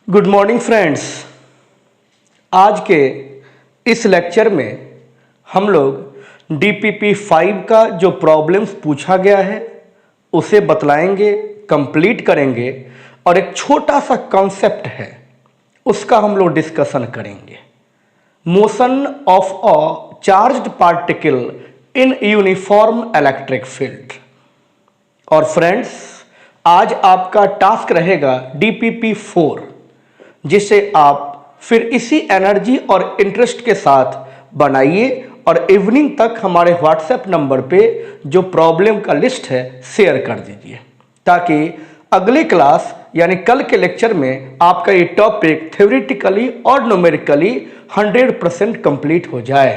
Good morning friends. आज के इस लेक्चर में हम लोग DPP 5 का जो प्रॉब्लम्स पूछा गया है उसे बतलाएंगे, कंप्लीट करेंगे और एक छोटा सा कॉन्सेप्ट है उसका हम लोग डिस्कशन करेंगे। Motion of a charged particle in uniform electric field. और फ्रेंड्स, आज आपका टास्क रहेगा DPP 4, जिसे आप फिर इसी एनर्जी और इंटरेस्ट के साथ बनाइए और इवनिंग तक हमारे व्हाट्सएप नंबर पे जो प्रॉब्लम का लिस्ट है शेयर कर दीजिए, ताकि अगले क्लास यानी कल के लेक्चर में आपका ये टॉपिक थ्योरेटिकली और न्यूमेरिकली 100% कंप्लीट हो जाए।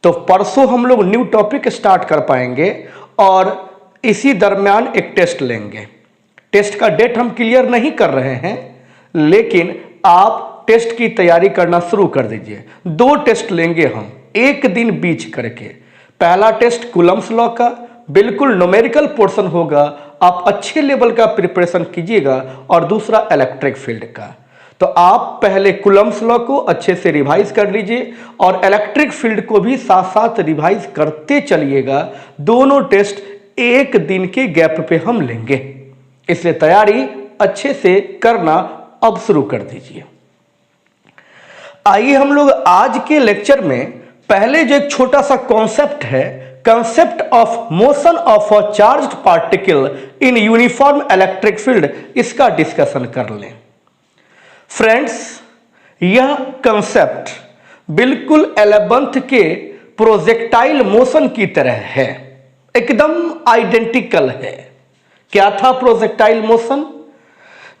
तो परसों हम लोग न्यू टॉपिक स्टार्ट कर पाएंगे और इसी दरमियान एक टेस्ट लेंगे। टेस्ट का डेट हम क्लियर नहीं कर रहे हैं, लेकिन आप टेस्ट की तैयारी करना शुरू कर दीजिए। 2 टेस्ट लेंगे हम एक दिन बीच करके। पहला टेस्ट कूलम्स लॉ का बिल्कुल न्यूमेरिकल पोर्शन होगा, आप अच्छे लेवल का प्रिपरेशन कीजिएगा, और दूसरा इलेक्ट्रिक फील्ड का। तो आप पहले कूलम्स लॉ को अच्छे से रिवाइज कर लीजिए और इलेक्ट्रिक फील्ड को भी साथ साथ रिवाइज करते चलिएगा। दोनों टेस्ट एक दिन के गैप पे हम लेंगे, इसलिए तैयारी अच्छे से करना अब शुरू कर दीजिए। आइए हम लोग आज के लेक्चर में पहले जो एक छोटा सा कॉन्सेप्ट है, concept of motion of a charged particle in uniform electric field, इसका डिस्कशन कर लें। फ्रेंड्स, यह कंसेप्ट बिल्कुल 11th के प्रोजेक्टाइल मोशन की तरह है, एकदम आइडेंटिकल है। क्या था प्रोजेक्टाइल मोशन?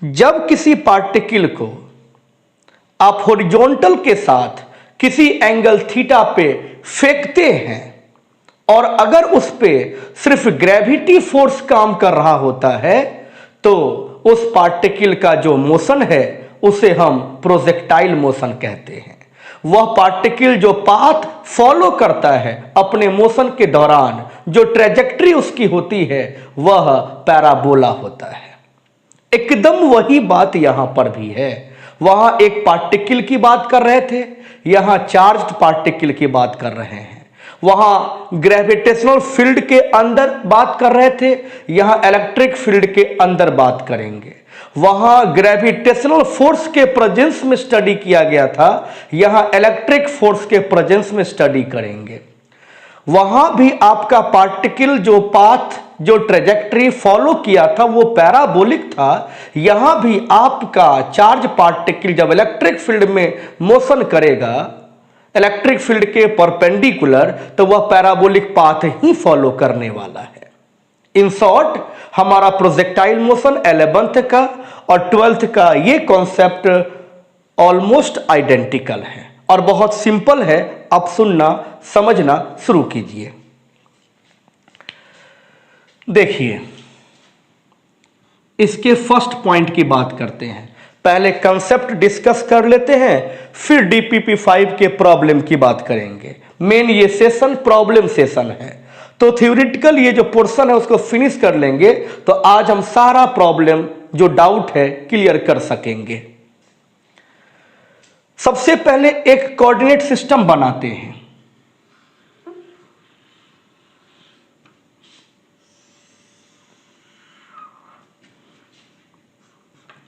जब किसी पार्टिकल को आप हॉरिजॉन्टल के साथ किसी एंगल थीटा पे फेंकते हैं और अगर उस पे सिर्फ ग्रेविटी फोर्स काम कर रहा होता है, तो उस पार्टिकल का जो मोशन है उसे हम प्रोजेक्टाइल मोशन कहते हैं। वह पार्टिकल जो पाथ फॉलो करता है अपने मोशन के दौरान, जो ट्रेजेक्ट्री उसकी होती है, वह पैराबोला होता है। एकदम वही बात यहां पर भी है। वहां एक पार्टिकल की बात कर रहे थे, यहां चार्ज्ड पार्टिकल की बात कर रहे हैं। वहां ग्रेविटेशनल फील्ड के अंदर बात कर रहे थे, यहां इलेक्ट्रिक फील्ड के अंदर बात करेंगे। वहां ग्रेविटेशनल फोर्स के प्रेजेंस में स्टडी किया गया था, यहां इलेक्ट्रिक फोर्स के प्रेजेंस में स्टडी करेंगे। वहां भी आपका पार्टिकल जो पाथ, जो ट्रेजेक्ट्री फॉलो किया था, वो पैराबोलिक था। यहां भी आपका चार्ज पार्टिकल जब इलेक्ट्रिक फील्ड में मोशन करेगा इलेक्ट्रिक फील्ड के परपेंडिकुलर, तो वह पैराबोलिक पाथ ही फॉलो करने वाला है। इन शॉर्ट, हमारा प्रोजेक्टाइल मोशन 11th का और 12th का ये कॉन्सेप्ट ऑलमोस्ट आइडेंटिकल है और बहुत सिंपल है। आप सुनना समझना शुरू कीजिए। देखिए, इसके फर्स्ट पॉइंट की बात करते हैं। पहले कंसेप्ट डिस्कस कर लेते हैं, फिर DPP 5 के प्रॉब्लम की बात करेंगे। मेन ये सेशन प्रॉब्लम सेशन है, तो थ्योरेटिकल ये जो पोर्शन है उसको फिनिश कर लेंगे, तो आज हम सारा प्रॉब्लम जो डाउट है क्लियर कर सकेंगे। सबसे पहले एक कोऑर्डिनेट सिस्टम बनाते हैं।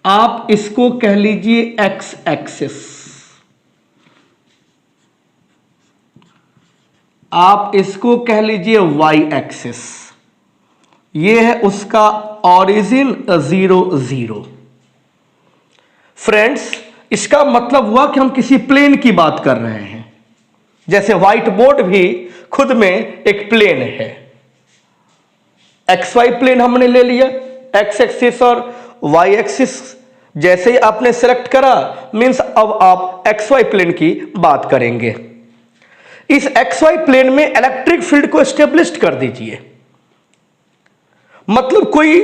आप इसको कह लीजिए एक्स एक्सिस, आप इसको कह लीजिए वाई एक्सिस। ये है उसका ओरिजिन 0 0। फ्रेंड्स, इसका मतलब हुआ कि हम किसी प्लेन की बात कर रहे हैं। जैसे व्हाइट बोर्ड भी खुद में एक प्लेन है। XY प्लेन हमने ले लिया, एक्स एक्सिस और वाई एक्सिस जैसे ही आपने सेलेक्ट करा, मींस अब आप XY प्लेन की बात करेंगे। इस XY प्लेन में इलेक्ट्रिक फील्ड को एस्टेब्लिश कर दीजिए। मतलब कोई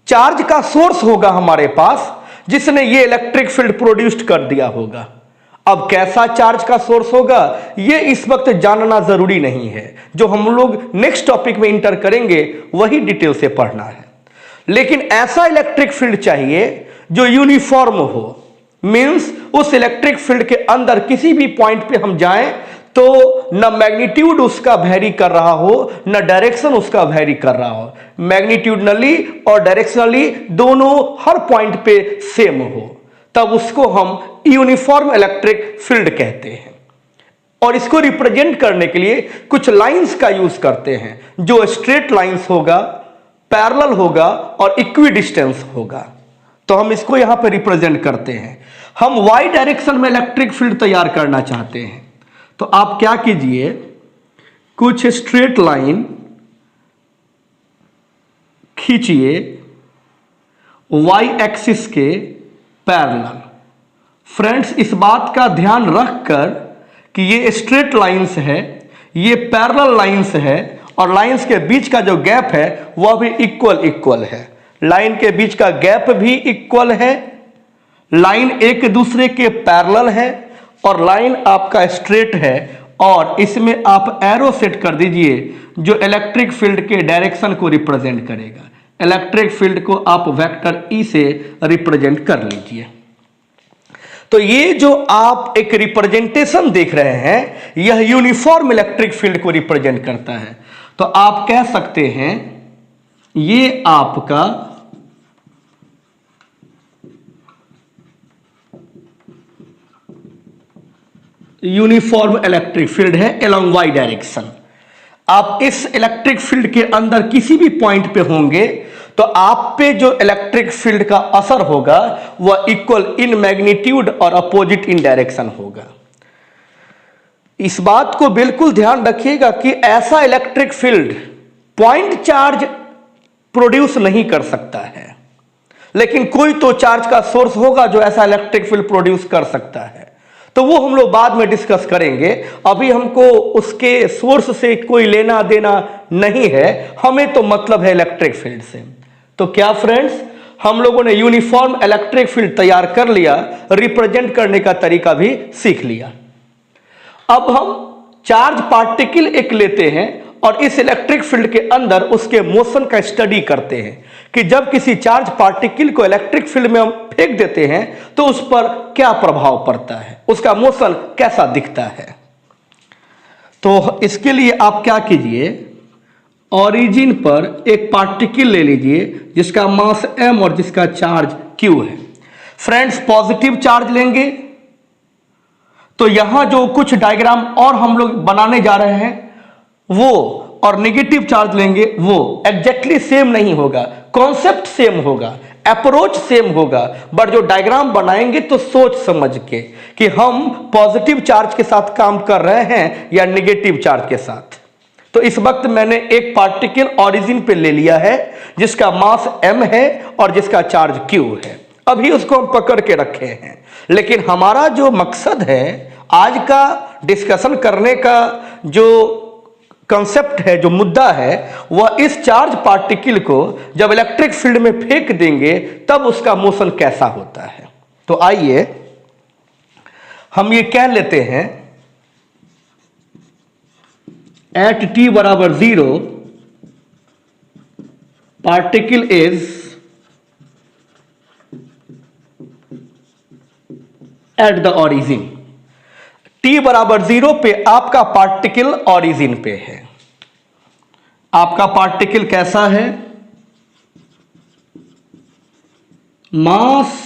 चार्ज का सोर्स होगा हमारे पास जिसने ये इलेक्ट्रिक फील्ड प्रोड्यूस्ड कर दिया होगा। अब कैसा चार्ज का सोर्स होगा ये इस वक्त जानना जरूरी नहीं है, जो हम लोग नेक्स्ट टॉपिक में इंटर करेंगे वही डिटेल से पढ़ना है। लेकिन ऐसा इलेक्ट्रिक फील्ड चाहिए जो यूनिफॉर्म हो, मींस उस इलेक्ट्रिक फील्ड के अंदर किसी भी पॉइंट पे हम जाएं तो न मैग्नीट्यूड उसका वेरी कर रहा हो, न डायरेक्शन उसका वेरी कर रहा हो, मैग्नीट्यूडनली और डायरेक्शनली दोनों हर पॉइंट पे सेम हो, तब उसको हम यूनिफॉर्म इलेक्ट्रिक फील्ड कहते हैं। और इसको रिप्रेजेंट करने के लिए कुछ लाइंस का यूज करते हैं, जो स्ट्रेट लाइंस होगा, पैरेलल होगा और इक्वी डिस्टेंस होगा। तो हम इसको यहां पर रिप्रेजेंट करते हैं। हम वाई डायरेक्शन में इलेक्ट्रिक फील्ड तैयार करना चाहते हैं, तो आप क्या कीजिए, कुछ स्ट्रेट लाइन खींचिए वाई एक्सिस के पैरेलल। फ्रेंड्स, इस बात का ध्यान रखकर कि ये स्ट्रेट लाइंस है, ये पैरेलल लाइंस है, और लाइंस के बीच का जो गैप है वह भी इक्वल है। लाइन के बीच का गैप भी इक्वल है, लाइन एक दूसरे के पैरेलल है, और लाइन आपका स्ट्रेट है। और इसमें आप एरो सेट कर दीजिए जो इलेक्ट्रिक फील्ड के डायरेक्शन को रिप्रेजेंट करेगा। इलेक्ट्रिक फील्ड को आप वेक्टर ई से रिप्रेजेंट कर लीजिए। तो ये जो आप एक रिप्रेजेंटेशन देख रहे हैं, यह यूनिफॉर्म इलेक्ट्रिक फील्ड को रिप्रेजेंट करता है। तो आप कह सकते हैं ये आपका यूनिफॉर्म इलेक्ट्रिक फील्ड है अलोंग वाई डायरेक्शन। आप इस इलेक्ट्रिक फील्ड के अंदर किसी भी पॉइंट पे होंगे तो आप पे जो इलेक्ट्रिक फील्ड का असर होगा वह इक्वल इन मैग्नीट्यूड और अपोजिट इन डायरेक्शन होगा। इस बात को बिल्कुल ध्यान रखिएगा कि ऐसा electric field point charge produce नहीं कर सकता है, लेकिन कोई तो चार्ज का सोर्स होगा जो ऐसा इलेक्ट्रिक फील्ड प्रोड्यूस कर सकता है। तो वो हम लोग बाद में डिस्कस करेंगे। अभी हमको उसके सोर्स से कोई लेना देना नहीं है, हमें तो मतलब है इलेक्ट्रिक फील्ड से। तो क्या फ्रेंड्स, हम लोगों ने यूनिफॉर्म इलेक्ट्रिक फील्ड तैयार कर लिया, रिप्रेजेंट करने का तरीका भी सीख लिया। अब हम चार्ज पार्टिकल एक लेते हैं और इस इलेक्ट्रिक फील्ड के अंदर उसके मोशन का स्टडी करते हैं कि जब किसी चार्ज पार्टिकल को इलेक्ट्रिक फील्ड में हम फेंक देते हैं तो उस पर क्या प्रभाव पड़ता है, उसका मोशन कैसा दिखता है। तो इसके लिए आप क्या कीजिए, ओरिजिन पर एक पार्टिकल ले लीजिए जिसका मास m और जिसका चार्ज q है। फ्रेंड्स, पॉजिटिव चार्ज लेंगे तो यहां जो कुछ डायग्राम और हम लोग बनाने जा रहे हैं वो, और नेगेटिव चार्ज लेंगे वो एग्जैक्टली सेम नहीं होगा, कॉन्सेप्ट सेम होगा, अप्रोच सेम होगा, बट जो डायग्राम बनाएंगे तो सोच समझ के कि हम पॉजिटिव चार्ज के साथ काम कर रहे हैं या नेगेटिव चार्ज के साथ। तो इस वक्त मैंने एक पार्टिकल ओरिजिन पे ले लिया है जिसका मास m है और जिसका चार्ज q है। अभी उसको हम पकड़ के रखे हैं, लेकिन हमारा जो मकसद है आज का डिस्कशन करने का, जो कंसेप्ट है, जो मुद्दा है, वह इस चार्ज पार्टिकल को जब इलेक्ट्रिक फील्ड में फेंक देंगे तब उसका मोशन कैसा होता है। तो आइए हम ये कह लेते हैं एट t बराबर 0 particle is at the origin. t बराबर 0 पे आपका पार्टिकल ओरिजिन पे है। आपका पार्टिकल कैसा है, मास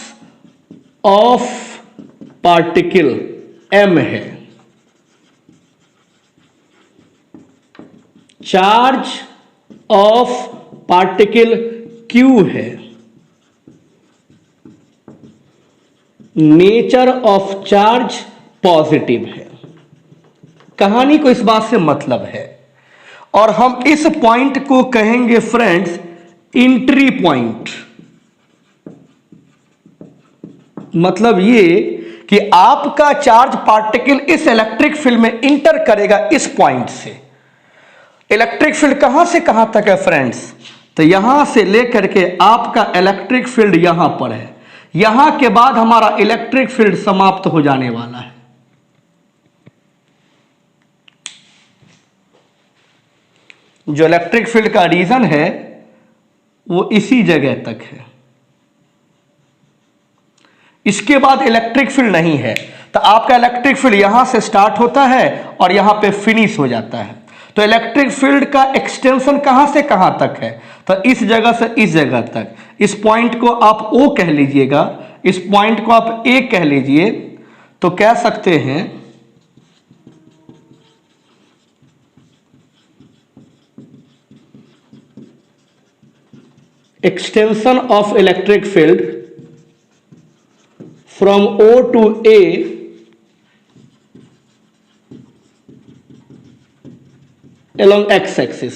ऑफ पार्टिकल m है, चार्ज ऑफ पार्टिकल q है, नेचर ऑफ चार्ज पॉजिटिव है। कहानी को इस बात से मतलब है, और हम इस पॉइंट को कहेंगे फ्रेंड्स एंट्री पॉइंट। मतलब ये कि आपका चार्ज पार्टिकल इस इलेक्ट्रिक फील्ड में इंटर करेगा इस पॉइंट से। इलेक्ट्रिक फील्ड कहां से कहां तक है फ्रेंड्स, तो यहां से लेकर के आपका इलेक्ट्रिक फील्ड यहां पर है। यहां के बाद हमारा इलेक्ट्रिक फील्ड समाप्त हो जाने वाला है। जो इलेक्ट्रिक फील्ड का रीजन है वो इसी जगह तक है। इसके बाद इलेक्ट्रिक फील्ड नहीं है, तो आपका इलेक्ट्रिक फील्ड यहां से स्टार्ट होता है और यहां पे फिनिश हो जाता है। तो इलेक्ट्रिक फील्ड का एक्सटेंशन कहां से कहां तक है, तो इस जगह से इस जगह तक। इस पॉइंट को आप O कह लीजिएगा, इस पॉइंट को आप A कह लीजिए, तो कह सकते हैं extension of electric field from O to A along x axis.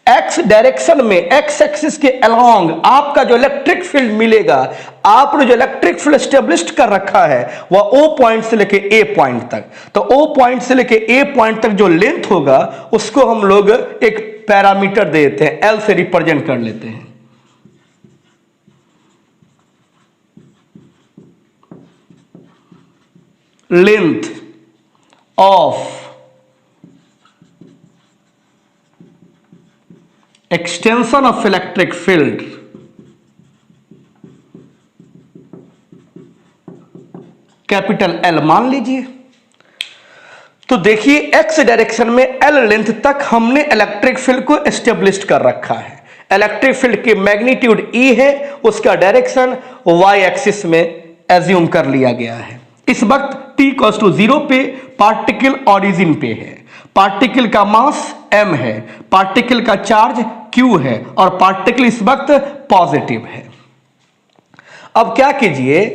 x direction में, x एक्सिस के अलोंग आपका जो इलेक्ट्रिक फील्ड मिलेगा, आपने जो इलेक्ट्रिक फील्ड स्टेब्लिश कर रखा है वह O पॉइंट से लेके A पॉइंट तक। तो O पॉइंट से लेके A पॉइंट तक जो लेंथ होगा उसको हम लोग एक पैरामीटर दे देते हैं, L से रिप्रेजेंट कर लेते हैं। Length of extension of electric field capital L मान लीजिए। तो देखिए एक्स डायरेक्शन में L लेंथ तक हमने इलेक्ट्रिक फील्ड को एस्टेब्लिश कर रखा है। इलेक्ट्रिक फील्ड की मैग्नीट्यूड E है, उसका डायरेक्शन Y एक्सिस में एज्यूम कर लिया गया है। इस वक्त t=0 पे पार्टिकल ओरिजिन पे है, पार्टिकल का मास m है, पार्टिकल का चार्ज q है और पार्टिकल इस वक्त पॉजिटिव है। अब क्या कीजिए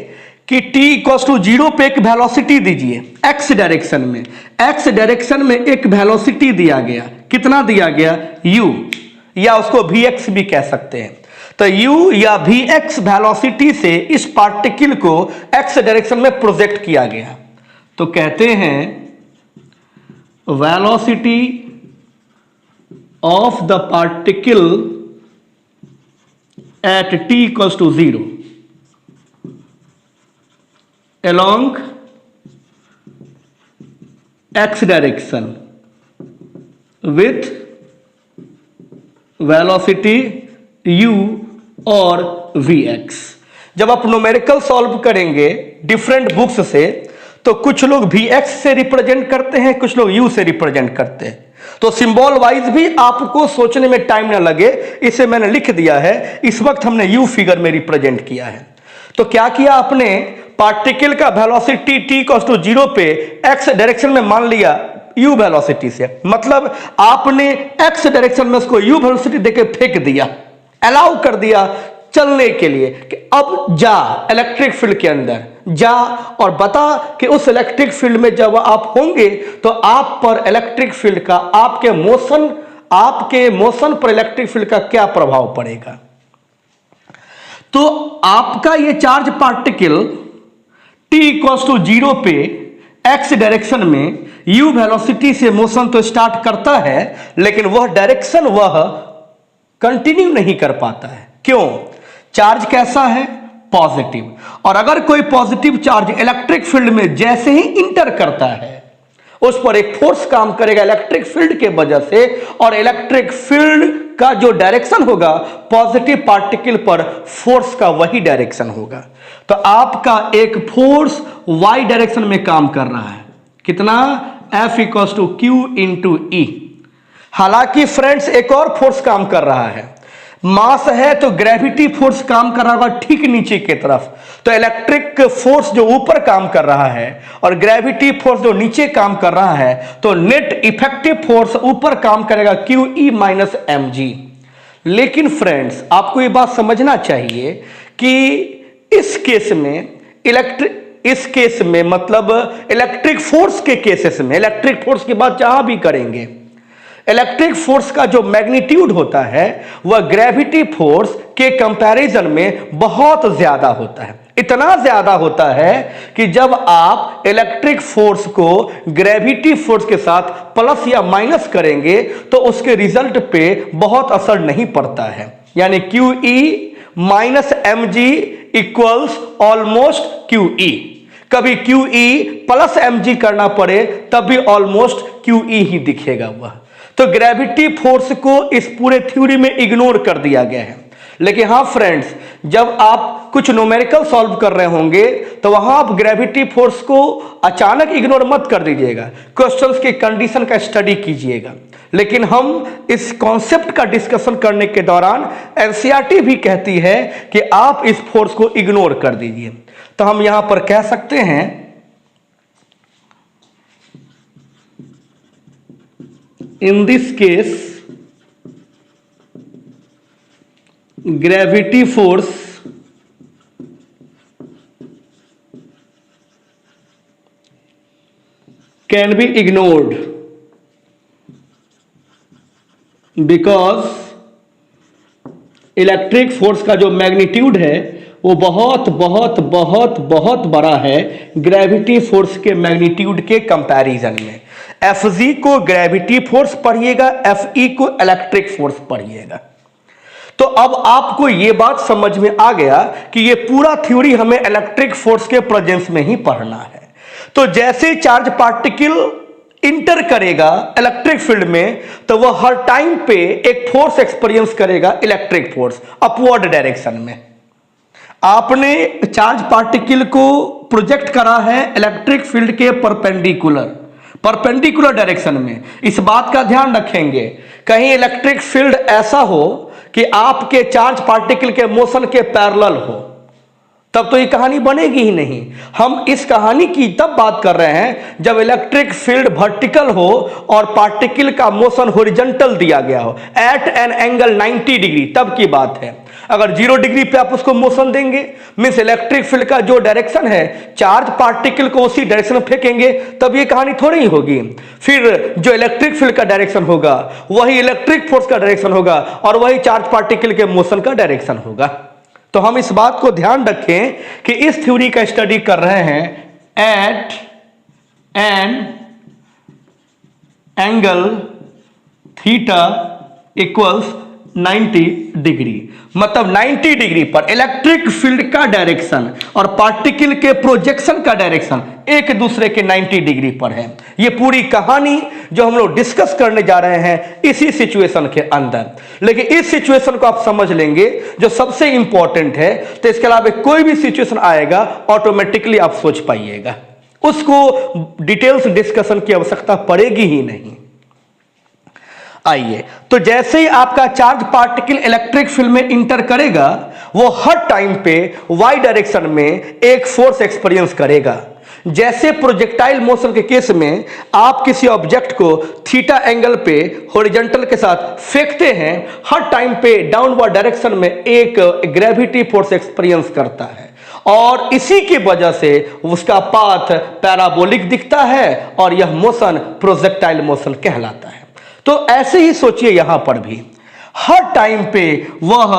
कि t=0 पे एक वेलोसिटी दीजिए x डायरेक्शन में। x डायरेक्शन में एक वेलोसिटी दिया गया, कितना दिया गया, u, या उसको vx भी कह सकते हैं। तो u या vx वेलोसिटी से इस पार्टिकल को x डायरेक्शन में प्रोजेक्ट किया गया, तो कहते हैं velocity of the particle at t=0 along x direction with velocity u और vx। जब आप न्यूमेरिकल सॉल्व करेंगे डिफरेंट बुक्स से, तो कुछ लोग vx से रिप्रेजेंट करते हैं, कुछ लोग u से रिप्रेजेंट करते हैं। तो सिंबल वाइज भी आपको सोचने में टाइम ना लगे, इसे मैंने लिख दिया है। इस वक्त हमने u फिगर में रिप्रेजेंट किया है। तो क्या किया आपने, पार्टिकल का वेलोसिटी t=0 पे x डायरेक्शन में मान लिया u वेलोसिटी से, मतलब आपने x डायरेक्शन में उसको u वेलोसिटी देके फेंक दिया, अलाउ कर दिया चलने के लिए कि अब जा इलेक्ट्रिक फील्ड के अंदर जा और बता कि उस इलेक्ट्रिक फील्ड में जब आप होंगे तो आप पर इलेक्ट्रिक फील्ड का, आपके मोशन पर इलेक्ट्रिक फील्ड का क्या प्रभाव पड़ेगा। तो आपका ये चार्ज पार्टिकल t=0 पे x डायरेक्शन में u वेलोसिटी से मोशन तो स्टार्ट करता है, लेकिन वह डायरेक्शन वह कंटिन्यू नहीं कर पाता है। क्यों, चार्ज कैसा है, पॉजिटिव। और अगर कोई पॉजिटिव चार्ज इलेक्ट्रिक फील्ड में जैसे ही इंटर करता है, उस पर एक फोर्स काम करेगा इलेक्ट्रिक फील्ड के वजह से, और इलेक्ट्रिक फील्ड का जो डायरेक्शन होगा पॉजिटिव पार्टिकल पर, फोर्स का वही डायरेक्शन होगा। तो आपका एक फोर्स y डायरेक्शन में काम कर रहा है, कितना, F=Q×E। हालांकि फ्रेंड्स एक और फोर्स काम कर रहा है, मास है तो ग्रेविटी फोर्स काम कर रहा होगा ठीक नीचे की तरफ। तो इलेक्ट्रिक फोर्स जो ऊपर काम कर रहा है और ग्रेविटी फोर्स जो नीचे काम कर रहा है, तो नेट इफेक्टिव फोर्स ऊपर काम करेगा QE-mg। लेकिन फ्रेंड्स आपको ये बात समझना चाहिए कि इस केस में मतलब इलेक्ट्रिक फोर्स के केसेस में, इलेक्ट्रिक फोर्स की बात जहां भी करेंगे, इलेक्ट्रिक फोर्स का जो मैग्नीट्यूड होता है वह ग्रेविटी फोर्स के कंपैरिजन में बहुत ज्यादा होता है। इतना ज्यादा होता है कि जब आप इलेक्ट्रिक फोर्स को ग्रेविटी फोर्स के साथ प्लस या माइनस करेंगे तो उसके रिजल्ट पे बहुत असर नहीं पड़ता है। यानी QE-mg इक्वल्स ऑलमोस्ट QE। कभी QE प्लस mg करना पड़े तब भी ऑलमोस्ट QE ही दिखेगा वह। तो ग्रेविटी फोर्स को इस पूरे थ्योरी में इग्नोर कर दिया गया है। लेकिन हाँ फ्रेंड्स, जब आप कुछ न्यूमेरिकल सॉल्व कर रहे होंगे तो वहां आप ग्रेविटी फोर्स को अचानक इग्नोर मत कर दीजिएगा, क्वेश्चंस के कंडीशन का स्टडी कीजिएगा। लेकिन हम इस कॉन्सेप्ट का डिस्कशन करने के दौरान एनसीईआरटी भी कहती है कि आप इस फोर्स को इग्नोर कर दीजिए। तो हम यहां पर कह सकते हैं in this case gravity force can be ignored because electric force का जो मैग्नीट्यूड है वो बहुत बहुत बहुत बहुत बड़ा है ग्रेविटी फोर्स के मैग्नीट्यूड के कंपैरिजन में। Fg को ग्रेविटी फोर्स पढ़िएगा, Fe को इलेक्ट्रिक फोर्स पढ़िएगा। तो अब आपको यह बात समझ में आ गया कि यह पूरा थ्योरी हमें इलेक्ट्रिक फोर्स के प्रेजेंस में ही पढ़ना है। तो जैसे चार्ज पार्टिकल इंटर करेगा इलेक्ट्रिक फील्ड में तो वह हर टाइम पे एक फोर्स एक्सपीरियंस करेगा, इलेक्ट्रिक फोर्स अपवर्ड डायरेक्शन में। आपने चार्ज पार्टिकल को प्रोजेक्ट करा है इलेक्ट्रिक फील्ड के परपेंडिकुलर डायरेक्शन में। इस बात का ध्यान रखेंगे कहीं इलेक्ट्रिक फील्ड ऐसा हो कि आपके चार्ज पार्टिकल के मोशन के पैरेलल हो, तब तो ये कहानी बनेगी ही नहीं। हम इस कहानी की तब बात कर रहे हैं जब इलेक्ट्रिक फील्ड वर्टिकल हो और पार्टिकल का मोशन हॉरिजॉन्टल दिया गया हो एट एन एंगल 90 डिग्री, तब की बात है। अगर 0 डिग्री पे आप उसको मोशन देंगे मींस इलेक्ट्रिक फील्ड का जो डायरेक्शन है चार्ज पार्टिकल को उसी डायरेक्शन में फेंकेंगे, तब ये कहानी थोड़ी ही होगी। फिर जो इलेक्ट्रिक फील्ड का डायरेक्शन होगा वही इलेक्ट्रिक फोर्स का डायरेक्शन होगा और वही चार्ज पार्टिकल के मोशन का डायरेक्शन होगा। तो हम इस बात को ध्यान रखें कि इस थ्योरी का स्टडी कर रहे हैं at an angle theta equals 90 degree, मतलब 90 डिग्री पर इलेक्ट्रिक फील्ड का डायरेक्शन और पार्टिकल के प्रोजेक्शन का डायरेक्शन एक दूसरे के 90 डिग्री पर है। ये पूरी कहानी जो हम लोग डिस्कस करने जा रहे हैं इसी सिचुएशन के अंदर। लेकिन इस सिचुएशन को आप समझ लेंगे जो सबसे इंपॉर्टेंट है, तो इसके अलावा कोई भी सिचुएशन आएगा ऑटोमेटिकली आप सोच पाइएगा, उसको डिटेल्स डिस्कशन की आवश्यकता पड़ेगी ही नहीं। आइए, तो जैसे ही आपका चार्ज पार्टिकल इलेक्ट्रिक फील्ड में इंटर करेगा वो हर टाइम पे वाई डायरेक्शन में एक फोर्स एक्सपीरियंस करेगा। जैसे प्रोजेक्टाइल मोशन के केस में आप किसी ऑब्जेक्ट को थीटा एंगल पे हॉरिजॉन्टल के साथ फेंकते हैं, हर टाइम पे डाउनवर्ड डायरेक्शन में एक ग्रेविटी फोर्स एक्सपीरियंस करता है और इसी की वजह से उसका पाथ पैराबोलिक दिखता है और यह मोशन प्रोजेक्टाइल मोशन कहलाता है। तो ऐसे ही सोचिए यहां पर भी हर टाइम पे वह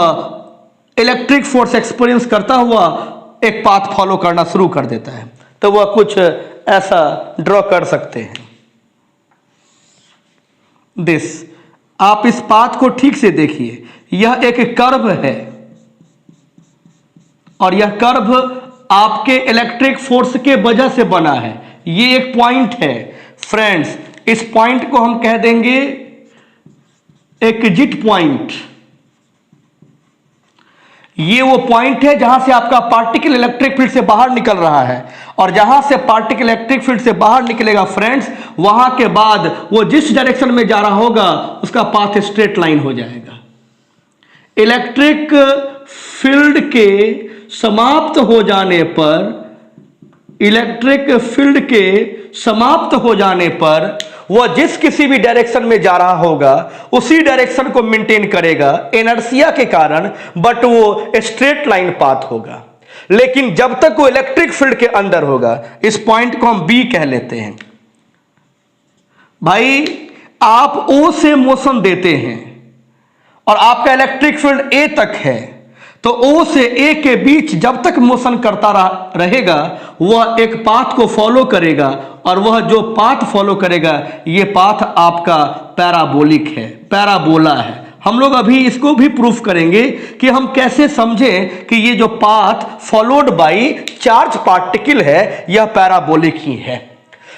इलेक्ट्रिक फोर्स एक्सपीरियंस करता हुआ एक पाथ फॉलो करना शुरू कर देता है। तो वह कुछ ऐसा ड्रॉ कर सकते हैं दिस। आप इस पाथ को ठीक से देखिए, यह एक कर्व है और यह कर्व आपके इलेक्ट्रिक फोर्स के वजह से बना है। ये एक पॉइंट है फ्रेंड्स, इस पॉइंट को हम कह देंगे एग्जिट पॉइंट। ये वो पॉइंट है जहां से आपका पार्टिकल इलेक्ट्रिक फील्ड से बाहर निकल रहा है और जहां से पार्टिकल इलेक्ट्रिक फील्ड से बाहर निकलेगा फ्रेंड्स, वहां के बाद वो जिस डायरेक्शन में जा रहा होगा उसका पाथ स्ट्रेट लाइन हो जाएगा। इलेक्ट्रिक फील्ड के समाप्त हो जाने पर वह जिस किसी भी डायरेक्शन में जा रहा होगा उसी डायरेक्शन को मेंटेन करेगा इनर्शिया के कारण, बट वो स्ट्रेट लाइन पाथ होगा। लेकिन जब तक वो इलेक्ट्रिक फील्ड के अंदर होगा, इस पॉइंट को हम बी कह लेते हैं। भाई आप ओ से मोशन देते हैं और आपका इलेक्ट्रिक फील्ड ए तक है, तो ओ से ए के बीच जब तक मोशन करता रहेगा वह एक पाथ को फॉलो करेगा और वह जो पाथ फॉलो करेगा ये पाथ आपका पैराबोलिक है, पैराबोला है। हम लोग अभी इसको भी प्रूफ करेंगे कि हम कैसे समझें कि ये जो path followed by charge particle है यह पैराबोलिक ही है।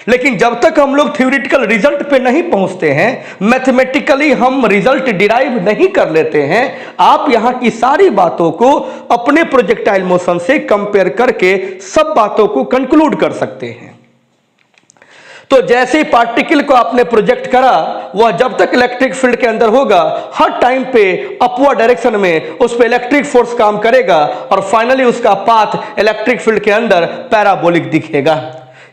लेकिन जब तक हम लोग थ्योरेटिकल रिजल्ट पे नहीं पहुंचते हैं, मैथमेटिकली हम रिजल्ट डिराइव नहीं कर लेते हैं, आप यहां की सारी बातों को अपने प्रोजेक्टाइल मोशन से कंपेयर करके सब बातों को कंक्लूड कर सकते हैं। तो जैसे ही पार्टिकल को आपने प्रोजेक्ट करा, वह जब तक इलेक्ट्रिक फील्ड के अंदर होगा, हर टाइम पे अपवर्ड डायरेक्शन में उस पर इलेक्ट्रिक फोर्स काम करेगा और फाइनली उसका पाथ इलेक्ट्रिक फील्ड के अंदर पैराबोलिक दिखेगा।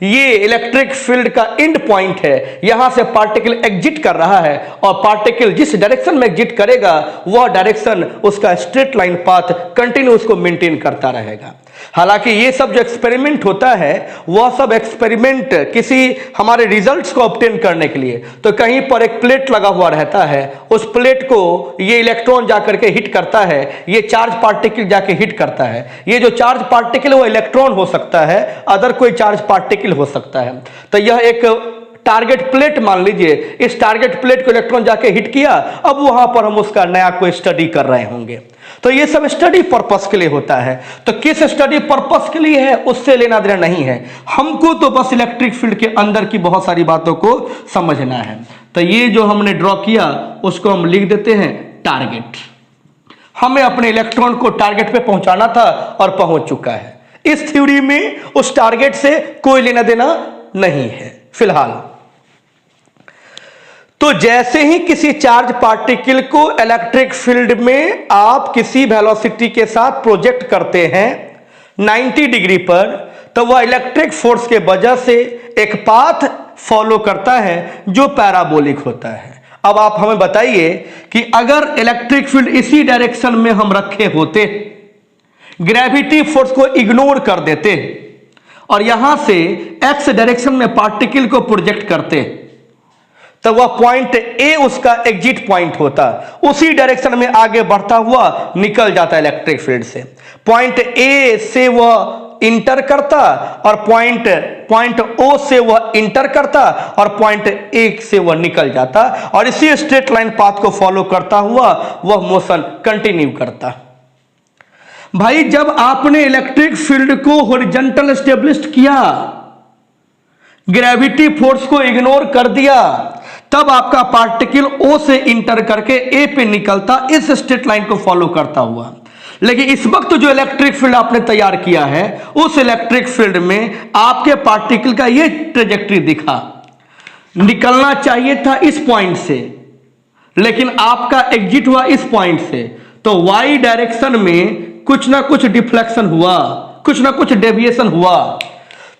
ये इलेक्ट्रिक फील्ड का एंड पॉइंट है, यहां से पार्टिकल एग्जिट कर रहा है और पार्टिकल जिस डायरेक्शन में एग्जिट करेगा वह डायरेक्शन उसका स्ट्रेट लाइन पाथ कंटिन्यू उसको मेंटेन करता रहेगा। हालांकि ये सब जो एक्सपेरिमेंट होता है वह सब एक्सपेरिमेंट किसी हमारे रिजल्ट्स को ऑब्टेन करने के लिए, तो कहीं पर एक प्लेट लगा हुआ रहता है, उस प्लेट को ये इलेक्ट्रॉन जाकर के हिट करता है, ये चार्ज पार्टिकल जाके हिट करता है। ये जो चार्ज पार्टिकल वो इलेक्ट्रॉन हो सकता है, अदर कोई चार्ज पार्टिकल हो सकता है। तो यह एक टारगेट प्लेट मान लीजिए, इस टारगेट प्लेट को इलेक्ट्रॉन जाके हिट किया, अब वहां पर हम उसका नया कोई स्टडी कर रहे होंगे। तो ये सब स्टडी पर्पस के लिए होता है। तो किस स्टडी पर्पस के लिए है उससे लेना देना नहीं है, हमको तो बस इलेक्ट्रिक फील्ड के अंदर की बहुत सारी बातों को समझना है। तो ये जो हमने ड्रॉ किया उसको हम लिख देते हैं टारगेट। हमें अपने इलेक्ट्रॉन को टारगेट पे पहुंचाना था और पहुंच चुका है। इस थ्योरी में उस टारगेट से कोई लेना देना नहीं है फिलहाल। तो जैसे ही किसी चार्ज पार्टिकल को इलेक्ट्रिक फील्ड में आप किसी वेलोसिटी के साथ प्रोजेक्ट करते हैं 90 डिग्री पर, तो वह इलेक्ट्रिक फोर्स के वजह से एक पाथ फॉलो करता है जो पैराबोलिक होता है। अब आप हमें बताइए कि अगर इलेक्ट्रिक फील्ड इसी डायरेक्शन में हम रखे होते, ग्रेविटी फोर्स को इग्नोर कर देते और यहां से एक्स डायरेक्शन में पार्टिकल को प्रोजेक्ट करते, तो वह पॉइंट ए उसका एग्जिट पॉइंट होता, उसी डायरेक्शन में आगे बढ़ता हुआ निकल जाता इलेक्ट्रिक फील्ड से। पॉइंट ए से वह इंटर करता और पॉइंट ओ से वह इंटर करता और पॉइंट ए से वह निकल जाता और इसी स्ट्रेट लाइन पाथ को फॉलो करता हुआ वह मोशन कंटिन्यू करता। भाई जब आपने इलेक्ट्रिक फील्ड को हॉरिजॉन्टल एस्टेब्लिश्ड किया, ग्रेविटी फोर्स को इग्नोर कर दिया, तब आपका पार्टिकल ओ से इंटर करके ए पे निकलता इस स्ट्रेट लाइन को फॉलो करता हुआ। लेकिन इस वक्त जो इलेक्ट्रिक फील्ड आपने तैयार किया है, उस इलेक्ट्रिक फील्ड में आपके पार्टिकल का ये ट्रेजेक्टरी दिखा, निकलना चाहिए था इस पॉइंट से, लेकिन आपका एग्जिट हुआ इस पॉइंट से। तो वाई डायरेक्शन में कुछ ना कुछ डिफ्लेक्शन हुआ, कुछ ना कुछ डेविएशन हुआ।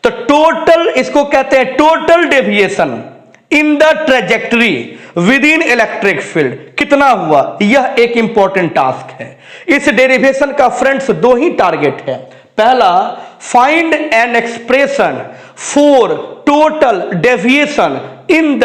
तो टोटल, इसको कहते हैं total deviation in the trajectory with in electric field कितना हुआ, यह एक इंपॉर्टेंट टास्क है। इस डेरिवेशन का फ्रेंड्स दो ही टारगेट है। पहला, find an expression for total deviation in the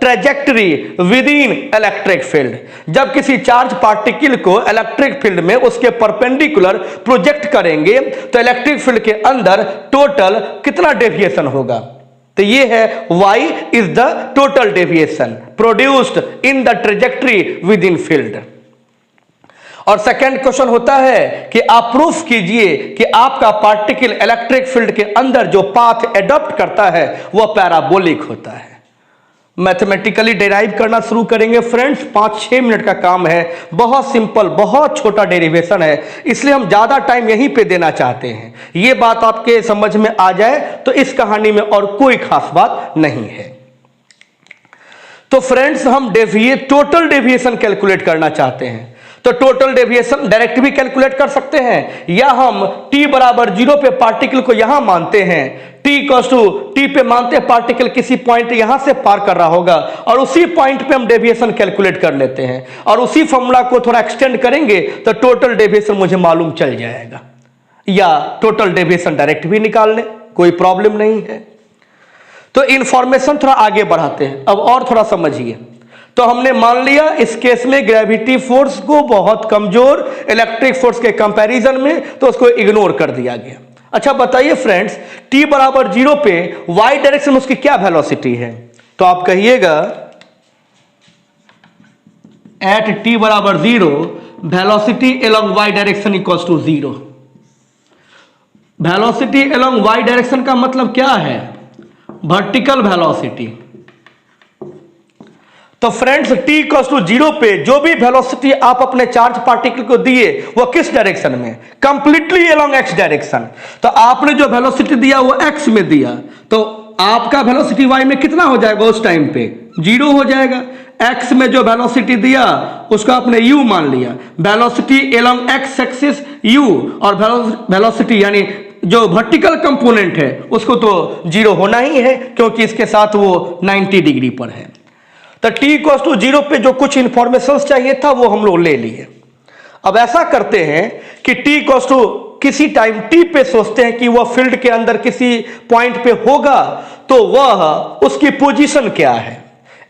trajectory with in electric field. जब किसी चार्ज पार्टिकल को इलेक्ट्रिक फील्ड में उसके परपेंडिकुलर प्रोजेक्ट करेंगे तो इलेक्ट्रिक फील्ड के अंदर टोटल कितना डेविएशन होगा। तो ये है y is the total deviation produced in the trajectory with in field. और सेकेंड क्वेश्चन होता है कि आप प्रूफ कीजिए कि आपका पार्टिकल इलेक्ट्रिक फील्ड के अंदर जो पाथ एडॉप्ट करता है वह पैराबोलिक होता है। मैथमेटिकली डेराइव करना शुरू करेंगे फ्रेंड्स, 5-6 मिनट का काम है, बहुत सिंपल, बहुत छोटा डेरिवेशन है, इसलिए हम ज्यादा टाइम यहीं पे देना चाहते हैं। ये बात आपके समझ में आ जाए तो इस कहानी में और कोई खास बात नहीं है। तो फ्रेंड्स हम टोटल डेविएशन कैलकुलेट करना चाहते हैं, तो टोटल डेविएशन डायरेक्ट भी कैलकुलेट कर सकते हैं, या हम t बराबर 0 पे पार्टिकल को यहां मानते हैं, t पे मानते हैं पार्टिकल किसी पॉइंट यहां से पार कर रहा होगा और उसी पॉइंट पे हम डेविएशन कैलकुलेट कर लेते हैं और उसी फॉर्मूला को थोड़ा एक्सटेंड करेंगे तो टोटल डेविएशन मुझे मालूम चल जाएगा, या टोटल डेविएशन डायरेक्ट भी निकाल लें, कोई प्रॉब्लम नहीं है। तो इंफॉर्मेशन थोड़ा आगे बढ़ाते हैं, अब और थोड़ा समझिए। तो हमने मान लिया इस केस में ग्रेविटी फोर्स को बहुत कमजोर इलेक्ट्रिक फोर्स के कंपैरिजन में, तो उसको इग्नोर कर दिया गया। अच्छा बताइए फ्रेंड्स, t बराबर 0 पे y डायरेक्शन में उसकी क्या वेलोसिटी है, तो आप कहिएगा एट t बराबर 0 velocity along y direction equals to 0। Velocity along y direction का मतलब क्या है, वर्टिकल वेलोसिटी। तो फ्रेंड्स t इक्वल्स टू 0 पे जो भी वेलोसिटी आप अपने चार्ज पार्टिकल को दिए वो किस डायरेक्शन में, कंप्लीटली अलोंग x डायरेक्शन। तो आपने जो वेलोसिटी दिया वो x में दिया, तो आपका वेलोसिटी y में कितना हो जाएगा उस टाइम पे, 0 हो जाएगा। x में जो वेलोसिटी दिया उसको आपने u मान लिया, velocity along x axis u, और वेलोसिटी यानी जो वर्टिकल कंपोनेंट है उसको तो 0 होना ही है क्योंकि इसके साथ वो 90 डिग्री पर है। तो t इक्वल्स टू 0 पे जो कुछ इंफॉर्मेशन चाहिए था वो हम लोग ले लिए। अब ऐसा करते हैं कि t इक्वल्स टू किसी टाइम t पे सोचते हैं कि वह फील्ड के अंदर किसी पॉइंट पे होगा, तो वह उसकी पोजीशन क्या है,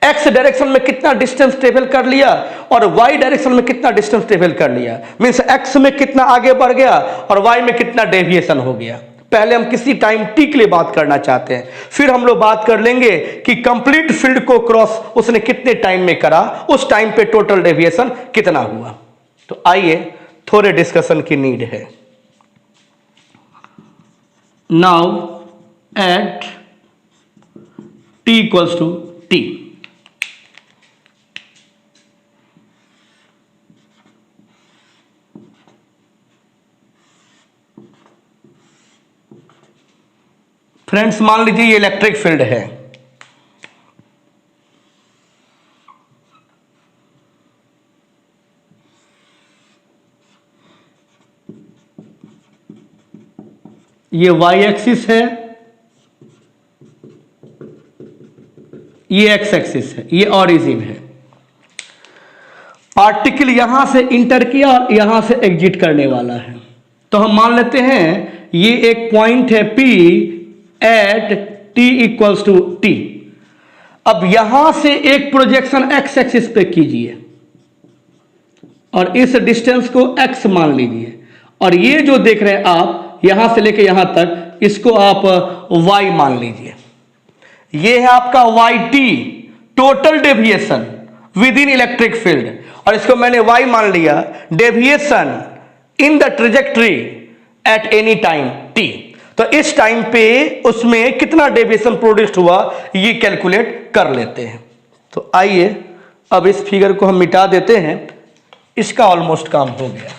x डायरेक्शन में कितना डिस्टेंस ट्रेवल कर लिया और y डायरेक्शन में कितना डिस्टेंस ट्रेवल कर लिया, मींस x में कितना आगे बढ़ गया और y में कितना डेविएशन हो गया। पहले हम किसी टाइम t के लिए बात करना चाहते हैं, फिर हम लोग बात कर लेंगे कि कंप्लीट फील्ड को क्रॉस उसने कितने टाइम में करा, उस टाइम पे टोटल डेविएशन कितना हुआ। तो आइए थोड़े डिस्कशन की नीड है। Now at t equals to t, friends मान लीजिए ये इलेक्ट्रिक फील्ड है, ये y एक्सिस है, ये x एक्सिस है, ये ऑरिजिन है। पार्टिकल यहां से इंटर किया और यहां से एग्जिट करने वाला है। तो हम मान लेते हैं ये एक पॉइंट है P at t equals to t। अब यहां से एक प्रोजेक्शन x एक्सिस पे कीजिए और इस डिस्टेंस को x मान लीजिए, और ये जो देख रहे हैं आप यहां से लेके यहां तक इसको आप y मान लीजिए। ये है आपका yt, total deviation with in electric field, और इसको मैंने y मान लिया, deviation in the trajectory at any time t। तो इस टाइम पे उसमें कितना डेविएशन प्रोड्यूस्ड हुआ ये कैलकुलेट कर लेते हैं। तो आइए अब इस फिगर को हम मिटा देते हैं, इसका ऑलमोस्ट काम हो गया।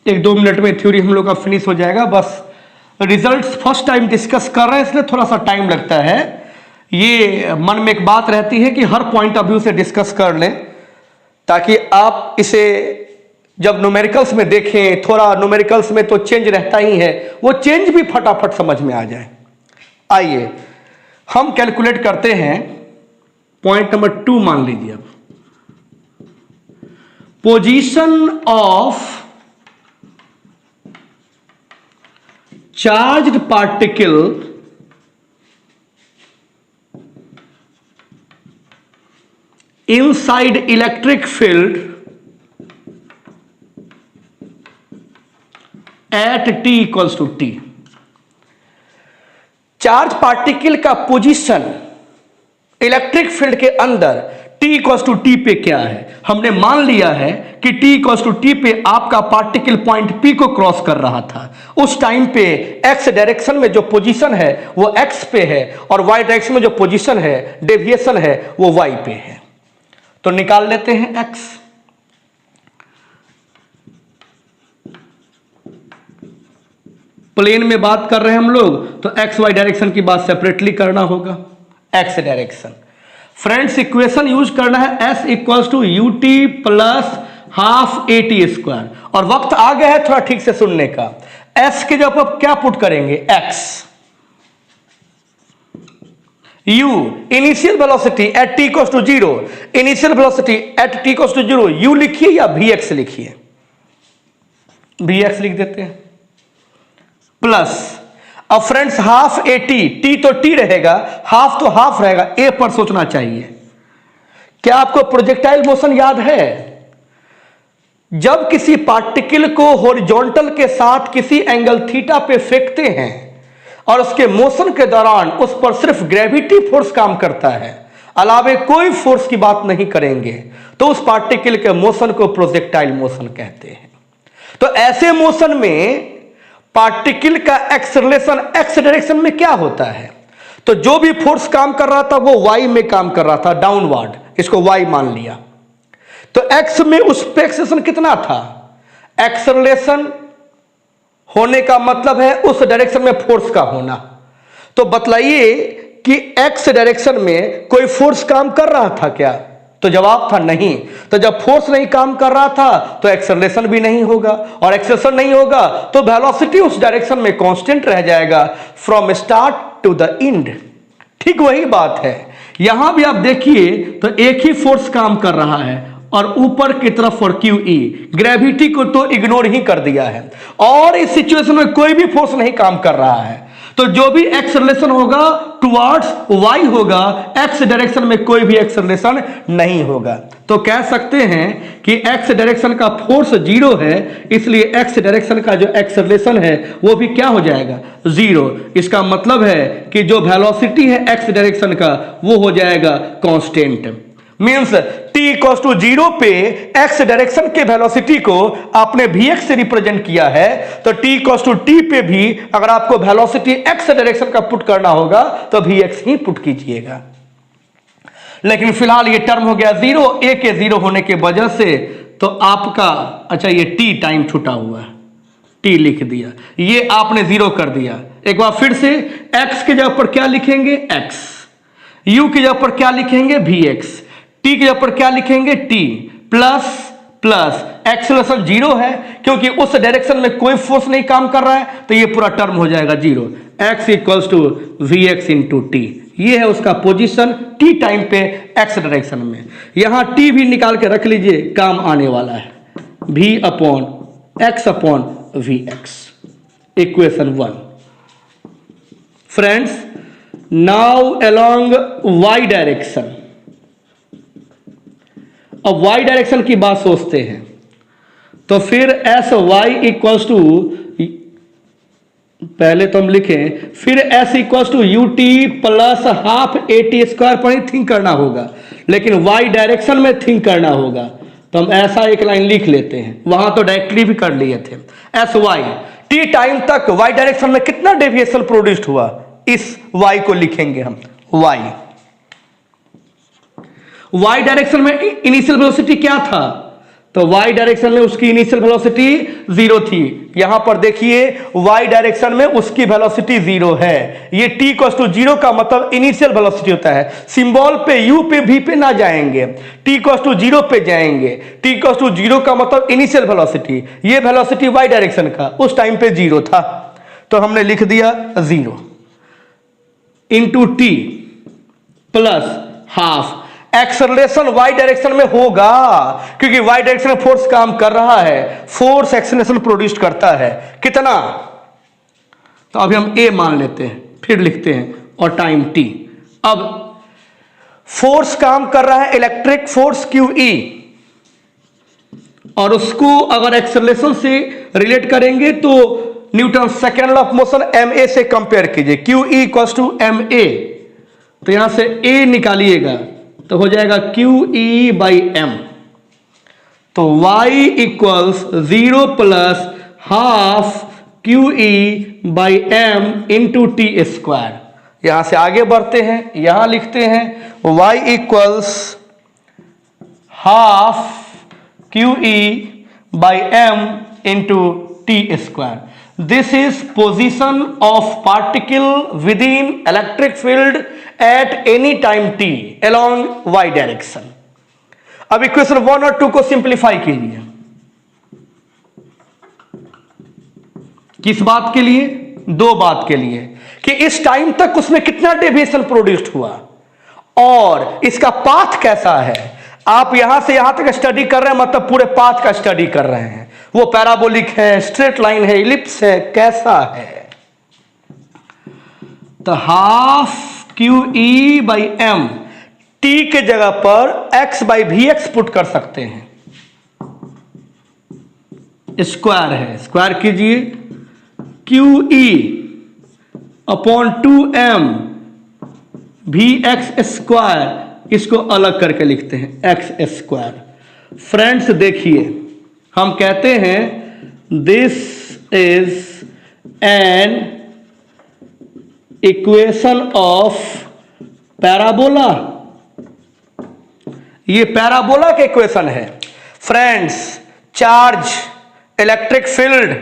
एक दो मिनट में थ्योरी हम लोग का फिनिश हो जाएगा। बस रिजल्ट्स फर्स्ट टाइम डिस्कस कर रहे हैं इसलिए थोड़ा सा टाइम लगता है। ये मन में एक बात रहती है कि हर पॉइंट ऑफ व्यू से डिस्कस कर लें ताकि आप इसे जब न्यूमेरिकल्स में देखें, थोड़ा न्यूमेरिकल्स में तो चेंज रहता ही है, वो चेंज भी फटाफट समझ में आ जाए। आइए हम कैलकुलेट करते हैं। पॉइंट नंबर 2 मान लीजिए, position of charged particle inside electric field at t equals to t। Charge particle का पोजीशन इलेक्ट्रिक फील्ड के अंदर t इक्वल्स टू t पे क्या है, हमने मान लिया है कि t इक्वल्स टू t पे आपका पार्टिकल पॉइंट P को क्रॉस कर रहा था। उस टाइम पे x डायरेक्शन में जो पोजीशन है वो x पे है और y डायरेक्शन में जो पोजीशन है, डेविएशन है, वो y पे है। तो निकाल लेते हैं x। प्लेन में बात कर रहे हैं हम लोग तो एक्स वाई डायरेक्शन की बात सेपरेटली करना होगा। X direction friends equation use करना है s equals to U T plus half A T square. और वक्त आ गया है थोड़ा ठीक से सुनने का। s के जब आप क्या पुट करेंगे x, u initial velocity at t equals to 0, initial velocity at t equals to 0 u लिखिए या vx लिखिए, vx लिख देते हैं, प्लस अब फ्रेंड्स हाफ ए टी तो टी रहेगा, हाफ तो हाफ रहेगा, ए पर सोचना चाहिए। क्या आपको प्रोजेक्टाइल मोशन याद है? जब किसी पार्टिकल को हॉरिजॉन्टल के साथ किसी एंगल थीटा पे फेंकते हैं और उसके मोशन के दौरान उस पर सिर्फ ग्रेविटी फोर्स काम करता है, अलावे कोई फोर्स की बात नहीं करेंगे, तो उस पार्टिकल के मोशन को प्रोजेक्टाइल मोशन कहते हैं। तो ऐसे मोशन में पार्टिकल का एक्सेलरेशन एक्स डायरेक्शन में क्या होता है? तो जो भी फोर्स काम कर रहा था वो वाई में काम कर रहा था, डाउनवर्ड, इसको वाई मान लिया। तो एक्स में उस पे एक्सेलरेशन कितना था? एक्सेलरेशन होने का मतलब है उस डायरेक्शन में फोर्स का होना। तो बतलाइए कि एक्स डायरेक्शन में कोई फोर्स काम कर रहा था क्या? तो जवाब था नहीं। तो जब फोर्स नहीं काम कर रहा था तो एक्सेलरेशन भी नहीं होगा, और एक्सेलरेशन नहीं होगा तो वेलोसिटी उस डायरेक्शन में कांस्टेंट रह जाएगा from start to the end. ठीक वही बात है यहां भी, आप देखिए तो एक ही फोर्स काम कर रहा है और ऊपर की तरफ और QE, ग्रेविटी को तो इग्नोर ही कर दिया है, और इस सिचुएशन में कोई भी फोर्स नहीं काम कर रहा है। तो जो भी एक्सेलरेशन होगा टुवर्ड्स y होगा, x डायरेक्शन में कोई भी एक्सेलरेशन नहीं होगा। तो कह सकते हैं कि x डायरेक्शन का फोर्स 0 है, इसलिए x डायरेक्शन का जो एक्सेलरेशन है वो भी क्या हो जाएगा? 0। इसका मतलब है कि जो वेलोसिटी है x डायरेक्शन का वो हो जाएगा constant. Means t equals to 0 पे x डायरेक्शन के वेलोसिटी को आपने vx से रिप्रेजेंट किया है, तो t इक्वल्स टू t पे भी अगर आपको वेलोसिटी x डायरेक्शन का पुट करना होगा तो vx ही पुट कीजिएगा। लेकिन फिलहाल ये टर्म हो गया 0, a के 0 होने के वजह से तो आपका, अच्छा ये t टाइम छुटा हुआ है, t लिख दिया, ये आपने 0 कर दिया। एक बार फिर से x के जगह पर क्या लिखेंगे? x, u की जगह पर क्या लिखेंगे? vx, टी की जगह पर क्या लिखेंगे? टी प्लस प्लस एक्सेलरेशन 0 है क्योंकि उस डायरेक्शन में कोई फोर्स नहीं काम कर रहा है, तो ये पूरा टर्म हो जाएगा 0। x equals to V X into T, ये है उसका पोजीशन t टाइम पे x डायरेक्शन में। यहां t भी निकाल के रख लीजिए, काम आने वाला है, v upon x upon V X, equation 1। Friends now along y direction, अब y डायरेक्शन की बात सोचते हैं तो फिर एस वाई इक्वल्स टू, पहले तो हम लिखें, फिर S equals to U T plus half A T square पर ही थिंक करना होगा, लेकिन y डायरेक्शन में थिंक करना होगा। तो हम ऐसा एक लाइन लिख लेते हैं, वहां तो डायरेक्टली भी कर लिए थे। एस वाई टी टाइम तक y डायरेक्शन में कितना डेविएशन प्रोड्यूस्ड हुआ, इस y को लिखेंगे हम y डायरेक्शन में इनिशियल वेलोसिटी क्या था? तो y डायरेक्शन में उसकी इनिशियल वेलोसिटी 0 थी। यहां पर देखिए y डायरेक्शन में उसकी वेलोसिटी 0 है। ये t इक्वल्स टू 0 का मतलब इनिशियल वेलोसिटी होता है। सिंबल पे u पे v पे ना जाएंगे, t इक्वल्स टू 0 पे जाएंगे। t इक्वल्स टू 0 का मतलब इनिशियल वेलोसिटी, ये वेलोसिटी y डायरेक्शन का उस टाइम पे 0 था, तो हमने लिख दिया 0 into T plus half. Acceleration y direction में होगा क्योंकि y डायरेक्शन में फोर्स काम कर रहा है, फोर्स एक्सेलरेशन प्रोड्यूस करता है, कितना? तो अभी हम a मान लेते हैं, फिर लिखते हैं और टाइम t। अब फोर्स काम कर रहा है इलेक्ट्रिक फोर्स QE, और उसको अगर एक्सेलरेशन से रिलेट करेंगे तो Newton second law of motion ma से कंपेयर कीजिए, QE इक्वल्स टू ma। तो यहां से a निकालिएगा तो हो जाएगा QE बाई m, तो y equals 0 plus half QE by m into T square. यहां से आगे बढ़ते हैं, यहां लिखते हैं y equals half QE by m into T square. This is position of particle within electric field at any time t along y direction। अब equation 1 और 2 को सिंप्लीफाई कीजिए। किस बात के लिए? दो बात के लिए कि इस टाइम तक उसमें कितना डेविएशन प्रोड्यूस्ड हुआ और इसका पाथ कैसा है। आप यहां से यहां तक स्टडी कर रहे हैं, मतलब पूरे पाथ का स्टडी कर रहे हैं। वो पैराबोलिक है, स्ट्रेट लाइन है, इलिप्स है, कैसा है। तो half Q E by M, T के जगह पर X by V X put कर सकते हैं। स्क्वायर है, स्क्वायर कीजिए, Q E upon 2m V X square, इसको अलग करके लिखते हैं एक्स स्क्वायर। फ्रेंड्स देखिए, हम कहते हैं this is an equation of parabola. ये पैराबोला के इक्वेशन है। Friends, charge, electric field,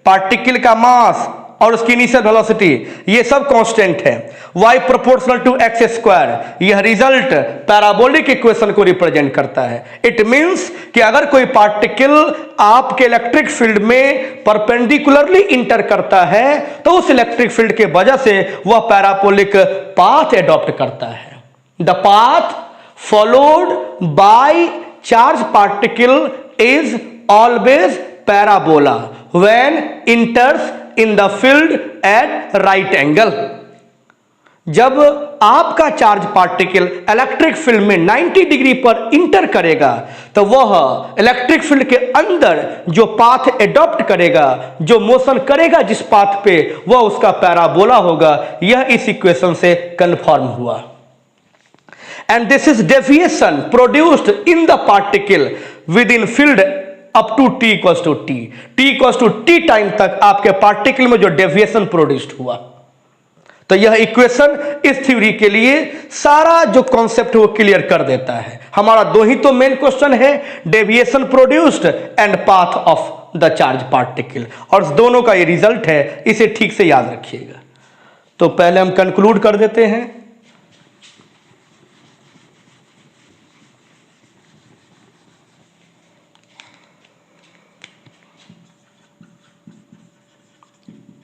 particle का मास और उसकी इनिशियल वेलोसिटी, ये सब कांस्टेंट है। y proportional to X square, यह रिजल्ट पैराबोलिक इक्वेशन को रिप्रेजेंट करता है। इट मींस कि अगर कोई पार्टिकल आपके इलेक्ट्रिक फील्ड में परपेंडिकुलरली इंटर करता है तो उस इलेक्ट्रिक फील्ड के वजह से वह पैराबोलिक पाथ एडॉप्ट करता है। The path followed by charge particle is always parabola when इंटर्स in the field at right angle. जब आपका चार्ज पार्टिकल इलेक्ट्रिक फील्ड में 90 डिग्री पर इंटर करेगा तो वह इलेक्ट्रिक फील्ड के अंदर जो पाथ एडॉप्ट करेगा, जो मोशन करेगा जिस पाथ पे, वह उसका पैराबोला होगा। यह इस इक्वेशन से कंफर्म हुआ। And this is deviation produced in the particle within field up to T equals to T. T equals to T time तक आपके पार्टिकल में जो डेविएशन प्रोड्यूस्ड हुआ। तो यह इक्वेशन इस थ्योरी के लिए सारा जो कॉन्सेप्ट वो क्लियर कर देता है। हमारा दो ही तो मेन क्वेश्चन है, deviation produced and path of the charge particle, और दोनों का ये रिजल्ट है। इसे ठीक से याद रखिएगा। तो पहले हम कंक्लूड कर देते हैं।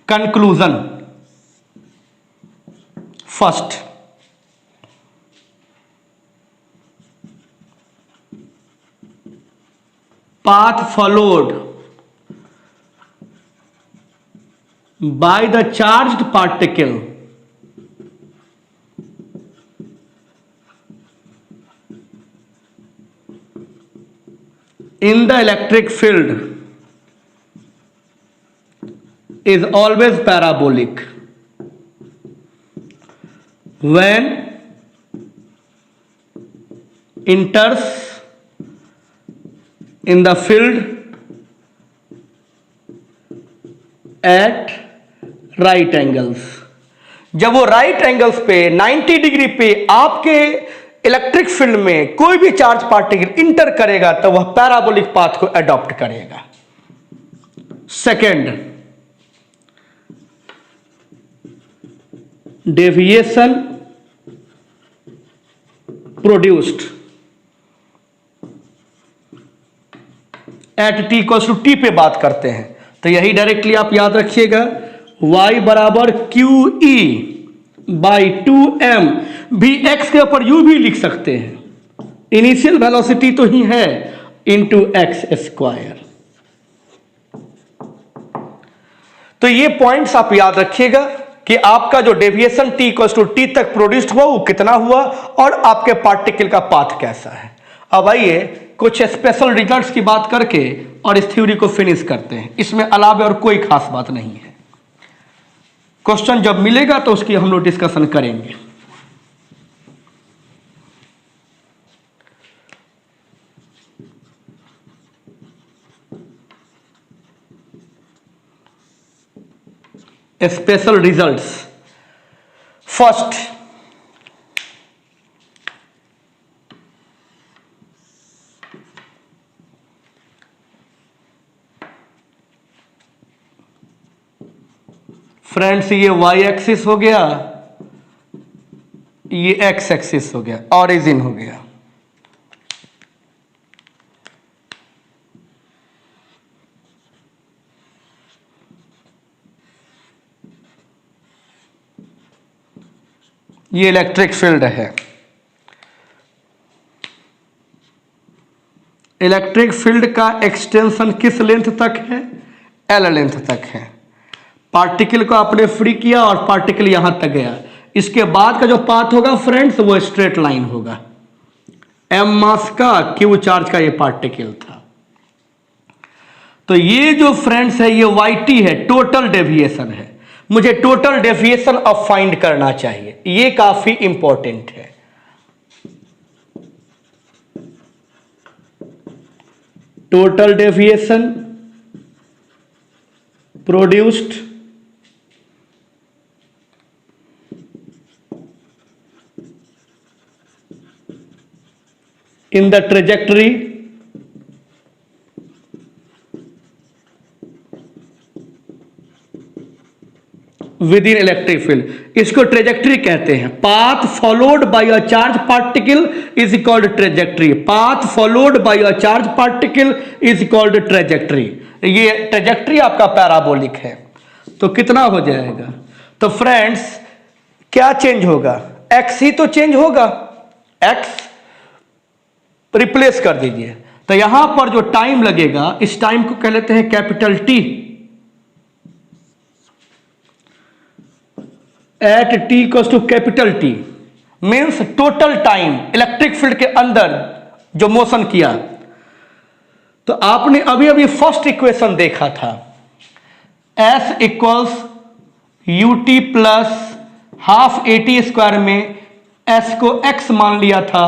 Conclusion, first, path followed by the charged particle in the electric field is always parabolic when enters in the field at right angles। जब वो राइट एंगल्स पे 90 डिग्री पे आपके इलेक्ट्रिक फील्ड में कोई भी चार्ज पार्टिकल इंटर करेगा तो वह पैराबोलिक पाथ को अडॉप्ट करेगा। Second, deviation produced at T equals to T पे बात करते हैं, तो यही डायरेक्टली आप याद रखिएगा। y बराबर क्यू ई बाई 2m, भी x के ऊपर u भी लिख सकते हैं, इनिशियल वेलोसिटी तो ही है, इंटू एक्स स्क्वायर। तो ये पॉइंट्स आप याद रखिएगा कि आपका जो deviation t equals to T तक प्रोड्यूस्ड हुआ वो कितना हुआ और आपके पार्टिकल का पाथ कैसा है। अब आइए कुछ स्पेशल रिजल्ट्स की बात करके और इस थ्योरी को फिनिश करते हैं। इसमें अलावे और कोई खास बात नहीं है। क्वेश्चन जब मिलेगा तो उसकी हम लोग डिस्कशन करेंगे। स्पेशल रिजल्ट्स, फर्स्ट, फ्रेंड्स ये वाई एक्सिस हो गया, ये एक्स एक्सिस हो गया, ऑरिजिन हो गया। ये इलेक्ट्रिक फील्ड है। इलेक्ट्रिक फील्ड का एक्सटेंशन किस लेंथ तक है? एल लेंथ तक है। पार्टिकल को आपने फ्री किया और पार्टिकल यहां तक गया, इसके बाद का जो पाथ होगा फ्रेंड्स वो स्ट्रेट लाइन होगा। एम मास का क्यू चार्ज का ये पार्टिकल था। तो ये जो फ्रेंड्स है ये YT है, टोटल डेविएशन है। मुझे टोटल डेविएशन अब फाइंड करना चाहिए, ये काफी इंपॉर्टेंट है। Total deviation produced in the trajectory within electric field, इसको ट्रेजेक्ट्री कहते हैं। Path followed by a charge particle is called trajectory. Path followed by a charge particle is called trajectory. ये ट्रेजेक्ट्री आपका पैराबोलिक है। तो कितना हो जाएगा? तो फ्रेंड्स क्या चेंज होगा? एक्स ही तो चेंज होगा, एक्स रिप्लेस कर दीजिए। तो यहां पर जो टाइम लगेगा इस टाइम को कह लेते हैं capital T. At T equals to capital T means total time electric field के अंदर जो मोशन किया। तो आपने अभी अभी फर्स्ट इक्वेशन देखा था, S equals you T plus half A T square में एस को एक्स मान लिया था,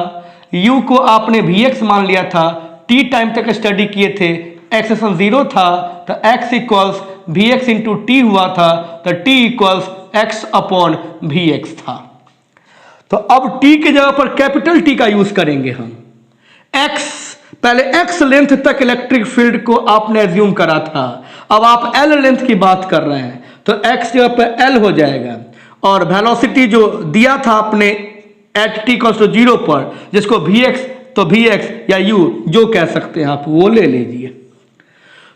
u को आपने vx मान लिया था। t टाइम तक स्टडी किए थे, एक्सेशन 0 था तो x equals vx into T हुआ था, तो t equals x upon vx था। तो अब t की जगह पर कैपिटल T का यूज करेंगे हम। x पहले x लेंथ तक इलेक्ट्रिक फील्ड को आपने एज्यूम करा था, अब आप l लेंथ की बात कर रहे हैं तो x जगह पर l हो जाएगा। और वेलोसिटी जो दिया था आपने एट टी इक्वल्स टू 0 पर, जिसको vx तो vx या u जो कह सकते हैं आप वो ले लीजिए।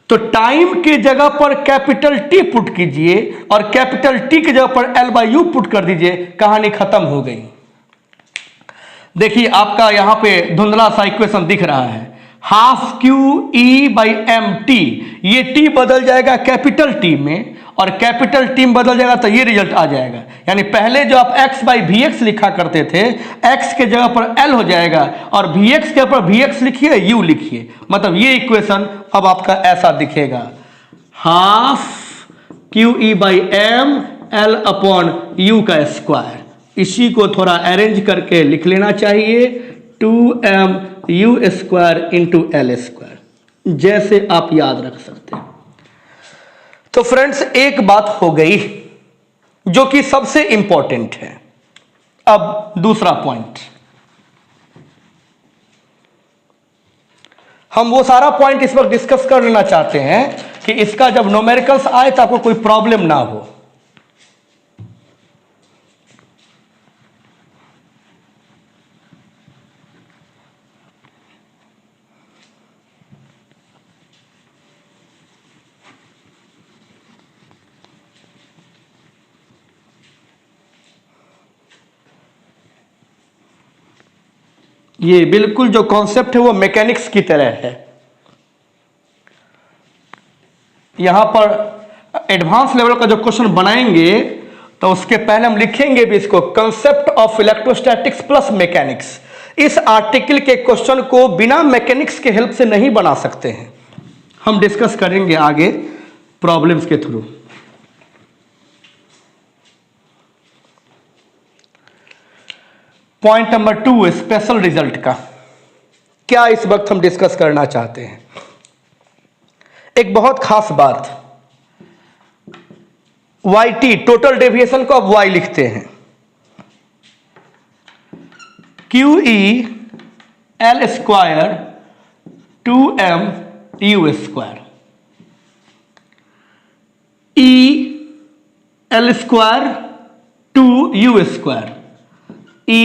तो टाइम की जगह पर कैपिटल T पुट कीजिए और कैपिटल T की जगह पर L/U पुट कर दीजिए, कहानी खत्म हो गई। देखिए आपका यहां पे धुंधला सा इक्वेशन दिख रहा है, half Q E by M T. ये टी बदल जाएगा कैपिटल टी में और कैपिटल टी में बदल जाएगा तो ये रिजल्ट आ जाएगा। यानी पहले जो आप x बाई वी एक्स लिखा करते थे, x के जगह पर l हो जाएगा और vx के ऊपर vx लिखिए, u लिखिए। मतलब ये इक्वेशन अब आपका ऐसा दिखेगा, half Q E by M L upon U का स्क्वायर। इसी को थोड़ा अरेंज करके लिख लेना चाहिए, 2m u square into L square, जैसे आप याद रख सकते हैं। तो फ्रेंड्स एक बात हो गई जो कि सबसे इंपॉर्टेंट है। अब दूसरा पॉइंट, हम वो सारा पॉइंट इस वक्त डिस्कस कर लेना चाहते हैं कि इसका जब न्यूमेरिकल्स आए तो आपको कोई प्रॉब्लम ना हो। ये बिल्कुल जो कॉन्सेप्ट है वो मैकेनिक्स की तरह है। यहां पर एडवांस लेवल का जो क्वेश्चन बनाएंगे तो उसके पहले हम लिखेंगे भी इसको, concept of electrostatics plus mechanics. इस आर्टिकल के क्वेश्चन को बिना मैकेनिक्स के हेल्प से नहीं बना सकते हैं, हम डिस्कस करेंगे आगे प्रॉब्लम्स के through. Point number 2 special result का क्या इस वक्त हम डिस्कस करना चाहते हैं। एक बहुत खास बात, YT टोटल डेविएशन को अब Y लिखते हैं, QE L square 2m U square, E L square 2U square, E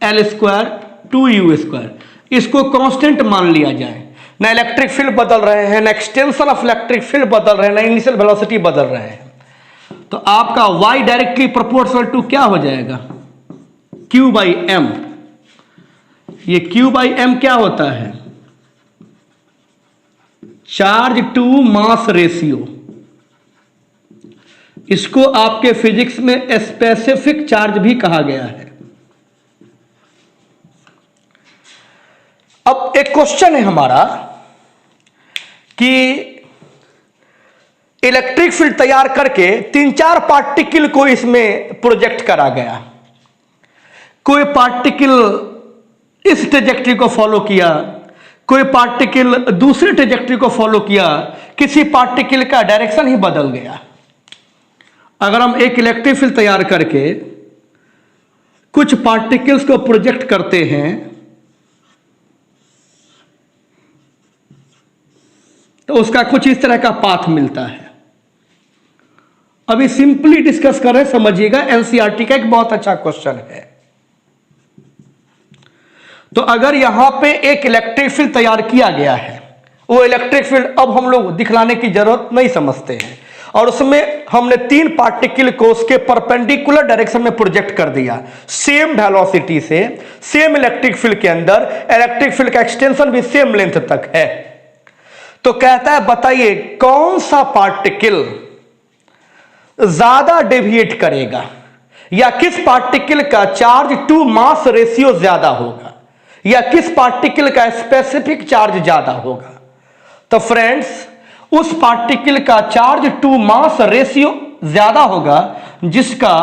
L square 2U square. इसको कांस्टेंट मान लिया जाए, ना इलेक्ट्रिक फील्ड बदल रहे हैं, ना एक्सटेंशन ऑफ इलेक्ट्रिक फील्ड बदल रहे हैं, ना इनिशियल वेलोसिटी बदल रहे हैं। तो आपका y डायरेक्टली प्रोपोर्शनल टू क्या हो जाएगा, Q बाई एम। ये Q बाई एम क्या होता है? Charge to mass ratio. इसको आपके फिजिक्स में स्पेसिफिक चार्ज भी कहा गया है। अब एक क्वेश्चन है हमारा कि इलेक्ट्रिक फील्ड तैयार करके 3-4 पार्टिकल को इसमें प्रोजेक्ट करा गया। कोई पार्टिकल इस ट्रेजेक्टरी को फॉलो किया, कोई पार्टिकल दूसरी ट्रेजेक्टरी को फॉलो किया, किसी पार्टिकल का डायरेक्शन ही बदल गया। अगर हम एक इलेक्ट्रिक फील्ड तैयार करके कुछ पार्टिकल्स को प्रोजेक्ट करते हैं तो उसका कुछ इस तरह का पाथ मिलता है। अभी सिंपली डिस्कस कर रहे हैं, समझिएगा, एनसीईआरटी का एक बहुत अच्छा क्वेश्चन है। तो अगर यहां पे एक इलेक्ट्रिक फील्ड तैयार किया गया है, वो इलेक्ट्रिक फील्ड अब हम लोग दिखलाने की जरूरत नहीं समझते हैं, और उसमें हमने 3 पार्टिकल को उसके परपेंडिकुलर डायरेक्शन में प्रोजेक्ट कर दिया सेम वेलोसिटी से, सेम इलेक्ट्रिक फील्ड के अंदर, इलेक्ट्रिक फील्ड का एक्सटेंशन भी सेम लेंथ तक है। तो कहता है बताइए कौन सा पार्टिकल ज्यादा डेविएट करेगा, या किस पार्टिकल का चार्ज टू मास रेशियो ज्यादा होगा, या किस पार्टिकल का स्पेसिफिक चार्ज ज्यादा होगा। तो फ्रेंड्स, उस पार्टिकल का चार्ज टू मास रेशियो ज्यादा होगा जिसका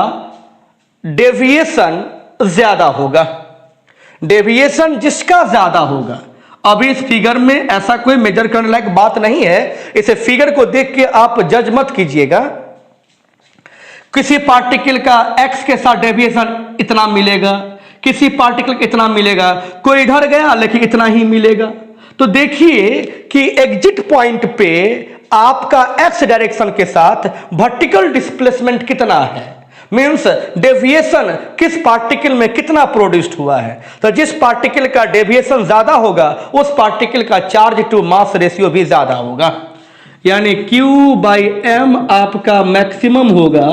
डेविएशन ज्यादा होगा। डेविएशन जिसका ज्यादा होगा, अभी इस फिगर में ऐसा कोई मेजर करने लायक बात नहीं है, इसे फिगर को देख के आप जज मत कीजिएगा। किसी पार्टिकल का x के साथ डेविएशन इतना मिलेगा, किसी पार्टिकल का इतना मिलेगा, कोई इधर गया लेकिन इतना ही मिलेगा। तो देखिए कि एग्जिट पॉइंट पे आपका x डायरेक्शन के साथ वर्टिकल डिस्प्लेसमेंट कितना है, मीन्स डेविएशन किस पार्टिकल में कितना प्रोड्यूस्ड हुआ है। तो जिस पार्टिकल का डेविएशन ज्यादा होगा उस पार्टिकल का चार्ज टू मास रेशियो भी ज्यादा होगा। यानी Q बाई एम आपका मैक्सिमम होगा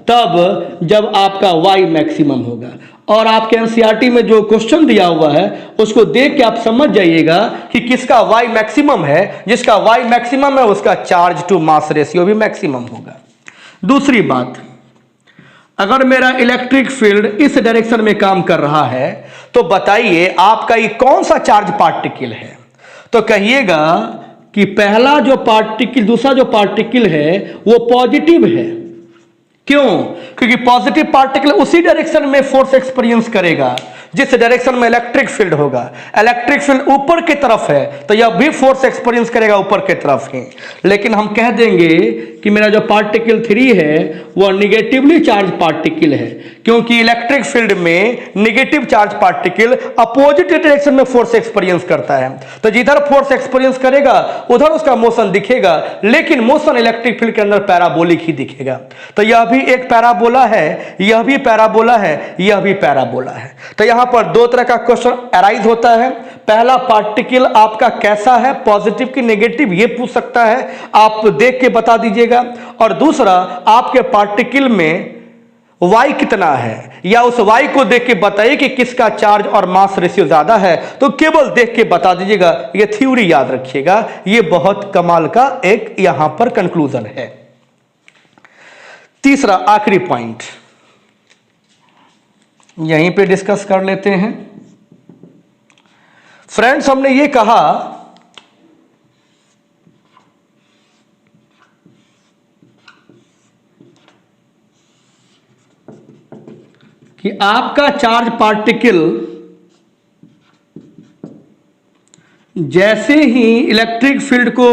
तब जब आपका Y मैक्सिमम होगा। और आपके एनसीईआरटी में जो क्वेश्चन दिया हुआ है उसको देख के आप समझ जाइएगा कि किसका Y मैक्सिमम है। जिसका Y मैक्सिमम है उसका चार्ज टू मास रेशियो भी मैक्सिमम होगा। दूसरी बात, अगर मेरा इलेक्ट्रिक फील्ड इस डायरेक्शन में काम कर रहा है तो बताइए आपका ये कौन सा चार्ज पार्टिकल है। तो कहिएगा कि पहला जो पार्टिकल, दूसरा जो पार्टिकल है वो पॉजिटिव है। क्यों? क्योंकि पॉजिटिव पार्टिकल उसी डायरेक्शन में फोर्स एक्सपीरियंस करेगा जिस डायरेक्शन में इलेक्ट्रिक फील्ड होगा। इलेक्ट्रिक फील्ड ऊपर की तरफ है तो यह भी फोर्स एक्सपीरियंस करेगा ऊपर की तरफ ही। लेकिन हम कह देंगे कि मेरा जो पार्टिकल 3 है वह निगेटिवली चार्ज पार्टिकल है, क्योंकि इलेक्ट्रिक फील्ड में negative charge particle opposite direction में फोर्स एक्सपीरियंस करता है। तो जिधर फोर्स एक्सपीरियंस करेगा उधर उसका मोशन दिखेगा, लेकिन मोशन इलेक्ट्रिक फील्ड के अंदर पैराबोलिक ही दिखेगा। तो यह भी एक पैराबोला है, यह भी पैराबोला है, यह भी पैराबोला है। तो यहां पर 2 तरह का क्वेश्चन अराइज होता है। पहला, पार्टिकल आपका कैसा है, पॉजिटिव की नेगेटिव, ये पूछ सकता है, आप देख के बता दीजिएगा। और दूसरा, आपके पार्टिकल में Y कितना है, या उस Y को देख के बताइए कि किसका चार्ज और मास रेशियो ज्यादा है। तो केवल देख के बता दीजिएगा। ये थ्योरी याद रखिएगा, ये बहुत कमाल का एक यहां पर कंक्लूजन है। तीसरा आखिरी पॉइंट यहीं पे डिस्कस कर लेते हैं। फ्रेंड्स, हमने ये कहा कि आपका चार्ज पार्टिकल जैसे ही इलेक्ट्रिक फील्ड को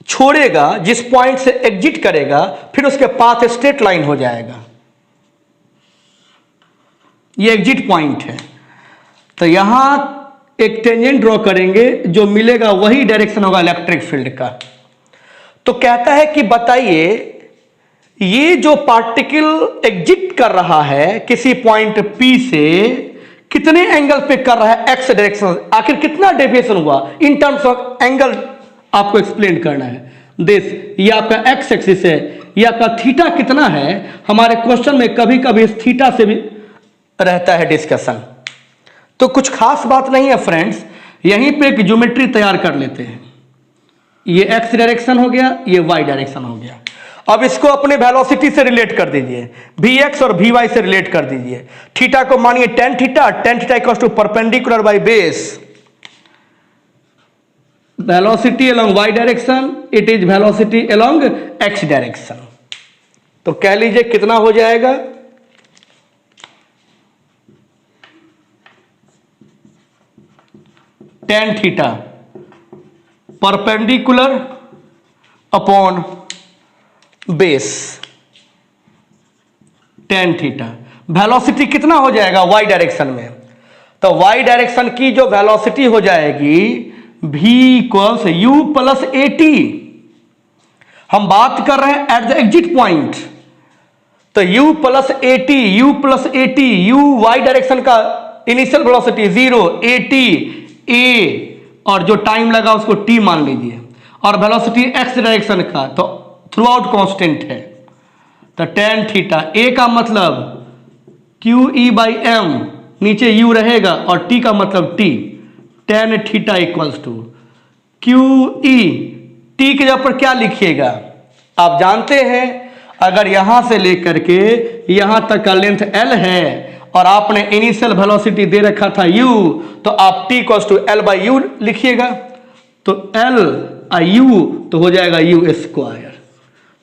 छोड़ेगा, जिस पॉइंट से एग्जिट करेगा, फिर उसके पाथ स्ट्रेट लाइन हो जाएगा। ये एग्जिट पॉइंट है। तो यहां एक टेंजेंट ड्रॉ करेंगे, जो मिलेगा वही डायरेक्शन होगा इलेक्ट्रिक फील्ड का। तो कहता है कि बताइए ये जो पार्टिकल एग्जिट कर रहा है किसी पॉइंट P से, कितने एंगल पे कर रहा है, एक्स डायरेक्शन, आखिर कितना डेविएशन हुआ इन टर्म्स ऑफ एंगल आपको एक्सप्लेन करना है। दिस, ये आपका एक्स एक्सिस है, ये आपका थीटा कितना है। हमारे क्वेश्चन में कभी कभी इस थीटा से भी रहता है डिस्कशन। तो कुछ खास बात नहीं है फ्रेंड्स, यहीं पे एक ज्योमेट्री तैयार कर लेते हैं। ये एक्स डायरेक्शन हो गया, ये वाई डायरेक्शन हो गया। अब इसको अपने वेलोसिटी से रिलेट कर दीजिए, वी एक्स और वी वाई से रिलेट कर दीजिए। थीटा को मानिए tan theta, tan theta equals to perpendicular by base velocity along Y direction, it is velocity along X direction. तो कह लीजिए कितना हो जाएगा, tan theta perpendicular upon base tan theta. Velocity कितना हो जाएगा वाई डायरेक्शन में, तो वाई डायरेक्शन की जो वेलोसिटी हो जाएगी v equals u plus a t. हम बात कर रहे हैं एट द एग्जिट पॉइंट, तो u plus a t, u plus a t, u y direction का initial velocity 0, a t a, और जो टाइम लगा उसको t मान लीजिए, और वेलोसिटी x डायरेक्शन का तो थ्रू आउट कॉन्स्टेंट है। तो टेन थीटा, ए का मतलब क्यू ई बाई एम, नीचे u रहेगा, और t का मतलब t, tan theta equals to Q E, T के जगह पर क्या लिखिएगा आप जानते हैं, अगर यहां से लेकर के यहां तक का लेंथ l है और आपने इनिशियल वेलोसिटी दे रखा था u, तो आप t equals to L by U लिखिएगा। तो l आई u तो हो जाएगा u स्क्वायर।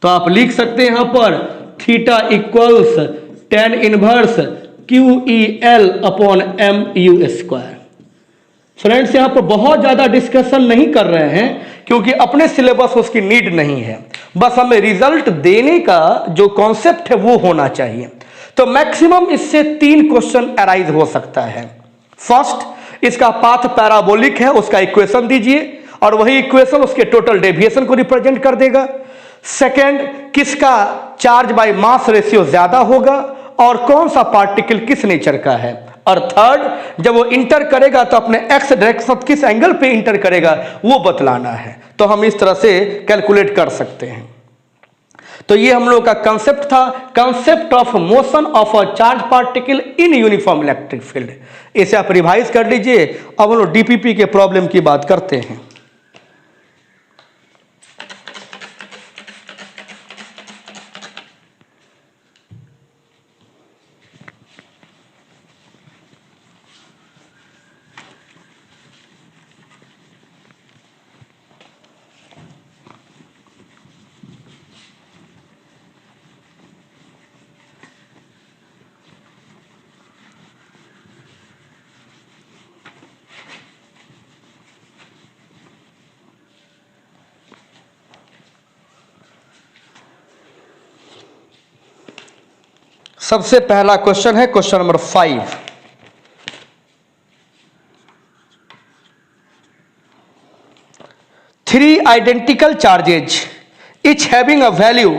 तो आप लिख सकते हैं यहां पर theta equals tan inverse Q E L upon M U square. Friends यहां पर बहुत ज्यादा डिस्कशन नहीं कर रहे हैं क्योंकि अपने सिलेबस उसकी नीड नहीं है, बस हमें रिजल्ट देने का जो कॉन्सेप्ट है वो होना चाहिए। तो मैक्सिमम इससे 3 क्वेश्चन अराइज हो सकता है। फर्स्ट, इसका पाथ पैराबोलिक है, उसका इक्वेशन दीजिए और वही इक्वेशन उसके टोटल डेविएशन को रिप्रेजेंट कर देगा। सेकंड, किसका चार्ज बाय मास रेशियो ज्यादा होगा और कौन सा पार्टिकल किस नेचर का है। और थर्ड, जब वो इंटर करेगा तो अपने एक्स डायरेक्शन किस एंगल पे इंटर करेगा वो बतलाना है। तो हम इस तरह से कैलकुलेट कर सकते हैं। तो ये हम लोग का कंसेप्ट था, concept of motion of a charge particle in uniform electric field. इसे आप रिवाइज कर लीजिए। अब हम लोग डीपीपी के प्रॉब्लम की बात करते हैं। सबसे पहला क्वेश्चन है question number 5। Three identical charges each having a value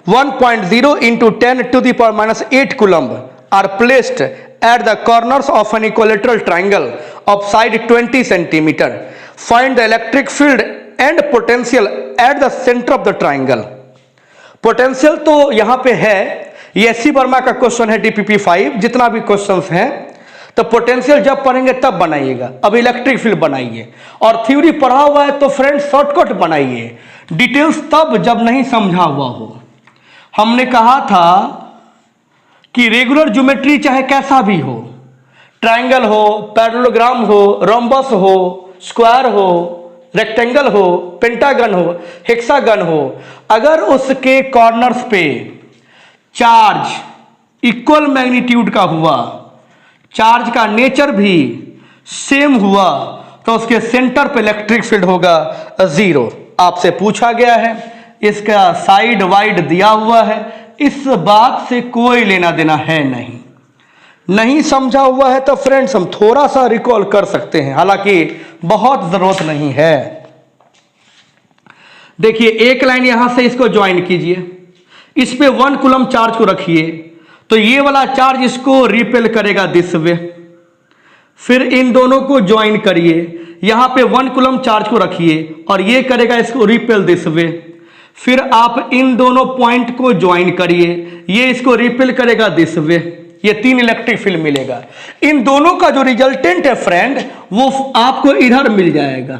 1.0 into 10 to the power minus 8 coulomb are placed at the corners of an equilateral triangle of side 20 centimeter. Find the electric field and potential at the center of the triangle. Potential तो यहां पे है, ये SC Verma का question है DPP 5। जितना भी questions हैं तो पोटेंशियल जब पढ़ेंगे तब बनाइएगा, अब इलेक्ट्रिक फील्ड बनाइए। और थ्योरी पढ़ा हुआ है तो फ्रेंड्स शॉर्टकट बनाइए, डिटेल्स तब जब नहीं समझा हुआ हो। हमने कहा था कि रेगुलर ज्योमेट्री चाहे कैसा भी हो, ट्रायंगल हो, पैरेललोग्राम हो, रोम्बस हो, स्क्वायर हो, रेक्टेंगल हो, पेंटागन हो, हेक्सागन हो, अगर उसके कॉर्नर्स पे चार्ज इक्वल मैग्नीट्यूड का हुआ, चार्ज का नेचर भी सेम हुआ, तो उसके सेंटर पे इलेक्ट्रिक फील्ड होगा 0। आपसे पूछा गया है, इसका साइड वाइड दिया हुआ है, इस बात से कोई लेना देना है नहीं। नहीं समझा हुआ है तो फ्रेंड्स हम थोड़ा सा रिकॉल कर सकते हैं, हालांकि बहुत जरूरत नहीं है। देखिए एक लाइन यहां से इसको ज्वाइन कीजिए, इस पे 1 कूलम चार्ज को रखिए, तो ये वाला चार्ज इसको रिपेल करेगा दिस वे। फिर इन दोनों को ज्वाइन करिए, यहां पे 1 कूलम चार्ज को रखिए और ये करेगा इसको रिपेल दिस वे। फिर आप इन दोनों पॉइंट को ज्वाइन करिए, ये इसको रिपेल करेगा दिस वे। ये 3 इलेक्ट्रिक फील्ड मिलेगा। इन दोनों का जो रिजल्टेंट है फ्रेंड, वो आपको इधर मिल जाएगा।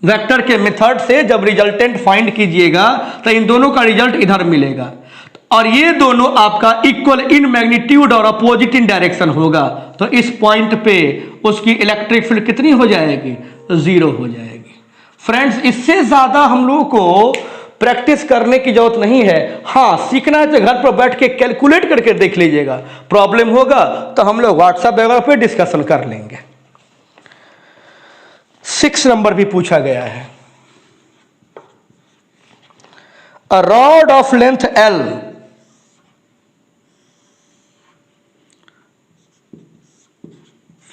वेक्टर के मेथड से जब रिजल्टेंट फाइंड कीजिएगा तो इन दोनों का रिजल्ट इधर मिलेगा, और ये दोनों आपका इक्वल इन मैग्नीट्यूड और अपोजिट इन डायरेक्शन होगा। तो इस पॉइंट पे उसकी इलेक्ट्रिक फील्ड कितनी हो जाएगी? 0 हो जाएगी। फ्रेंड्स, इससे ज्यादा हम लोगों को प्रैक्टिस करने की जरूरत नहीं है। हाँ, सीखना है तो घर पर बैठ के कैलकुलेट करके देख लीजिएगा। प्रॉब्लम होगा तो हम लोग व्हाट्सएप वगैरह पे डिस्कशन कर लेंगे। 6 नंबर भी पूछा गया है। A rod of length L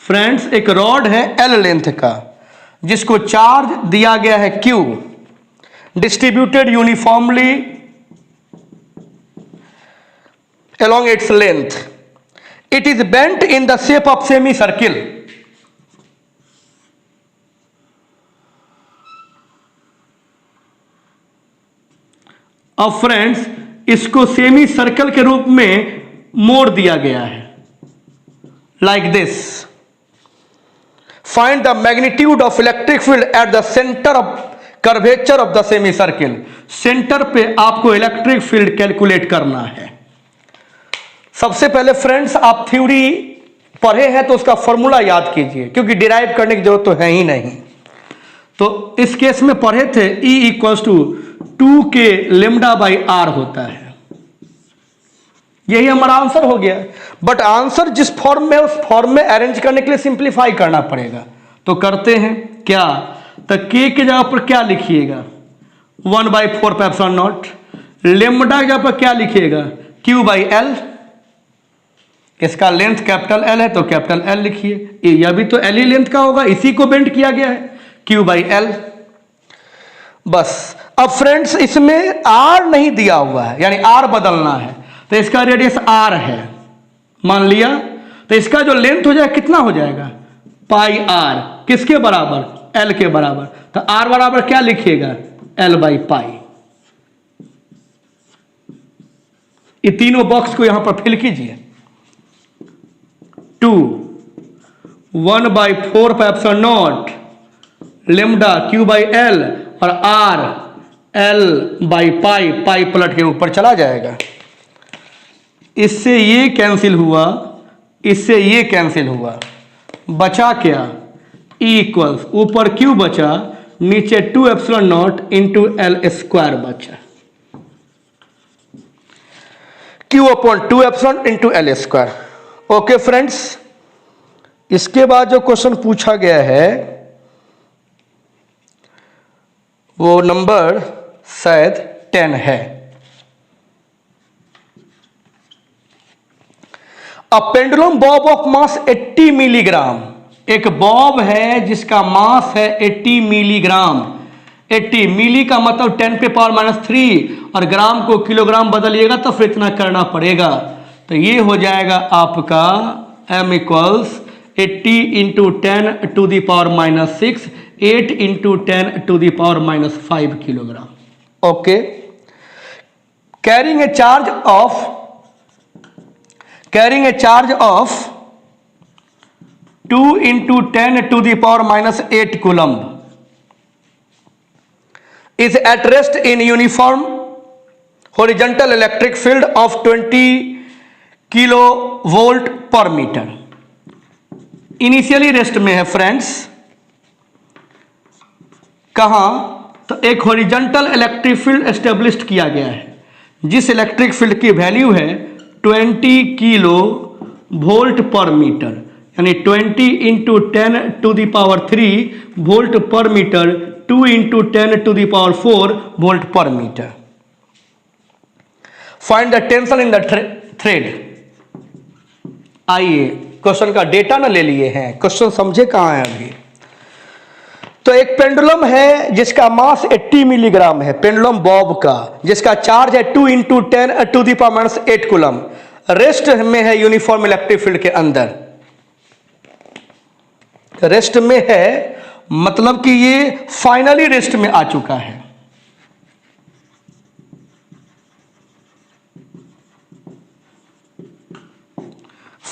friends, एक रॉड है L लेंथ का, जिसको चार्ज दिया गया है Q, distributed uniformly along its length. It is bent in the shape of semicircle. अब फ्रेंड्स, इसको सेमी सर्कल के रूप में मोड़ दिया गया है, like this. Find the magnitude of electric field at the centre of curvature of the semi circle. Centre पे आपको इलेक्ट्रिक फील्ड कैलकुलेट करना है। सबसे पहले फ्रेंड्स, आप थ्योरी पढ़े हैं तो उसका फॉर्मूला याद कीजिए, क्योंकि डिराइव करने की जरूरत तो है ही नहीं। तो इस केस में पढ़े थे E equals to 2K lambda by R होता है। यही हमारा आंसर हो गया। बट आंसर जिस फॉर्म में, उस फॉर्म में अरेंज करने के लिए सिंप्लीफाई करना पड़ेगा। तो करते हैं क्या? तो K की जगह पर क्या लिखिएगा? 1/4 पे एप्सिलॉन नॉट। लेमडा की जगह पर क्या लिखिएगा? Q by L। इसका लेंथ कैपिटल L है तो कैपिटल L लिखिए। यह भी तो L ही लेंथ का होगा, इसी को बेंड किया गया है, Q बाई L। बस। अब फ्रेंड्स, इसमें R नहीं दिया हुआ है, यानी R बदलना है, तो इसका रेडियस R है मान लिया। तो इसका जो लेंथ हो जाएगा कितना हो जाएगा? पाई R। किसके बराबर? L के बराबर। तो R बराबर क्या लिखिएगा? L by pi. ये तीनों बॉक्स को यहां पर फिल कीजिए। 2 1/4 पे epsilon not lambda Q by L और R L बाई पाई। पाई पलट के ऊपर चला जाएगा। इससे ये कैंसिल हुआ, इससे ये कैंसिल हुआ, बचा क्या? E इक्वल्स ऊपर Q बचा, नीचे 2 epsilon not into L square बचा। Q upon 2 epsilon into L square. Okay friends, इसके बाद जो क्वेश्चन पूछा गया है वो नंबर शायद 10 है। A pendulum Bob of mass 80 milligram. एक बॉब है जिसका मास है 80 मिलीग्राम। 80 मिली का मतलब 10 पे पावर -3, और ग्राम को किलोग्राम बदलिएगा तो फिर इतना करना पड़ेगा। तो ये हो जाएगा आपका m equals 80 into 10 to the power -6, 8 into 10 to the power -5 kilogram. Okay. Carrying a charge of 2 into 10 to the power -8 coulomb is at rest in uniform horizontal electric field of 20 kilovolt पर metre. Initially rest में है friends. कहां? तो एक horizontal electric field establish किया गया है, जिस इलेक्ट्रिक फील्ड की वैल्यू है 20 किलो वोल्ट पर मीटर, यानी 20 into 10 to the power 3 volt per metre, 2 into 10 to the power 4 volt per metre. Find the tension in the thread. आइए, question का data ना ले लिए हैं, क्वेश्चन समझे कहां है अभी। तो एक पेंडुलम है जिसका मास 80 मिलीग्राम है, पेंडुलम बॉब का, जिसका चार्ज है 2 into 10 to the power -8 coulomb. Rest में है यूनिफॉर्म इलेक्ट्रिक फील्ड के अंदर। रेस्ट में है मतलब कि ये फाइनली रेस्ट में आ चुका है।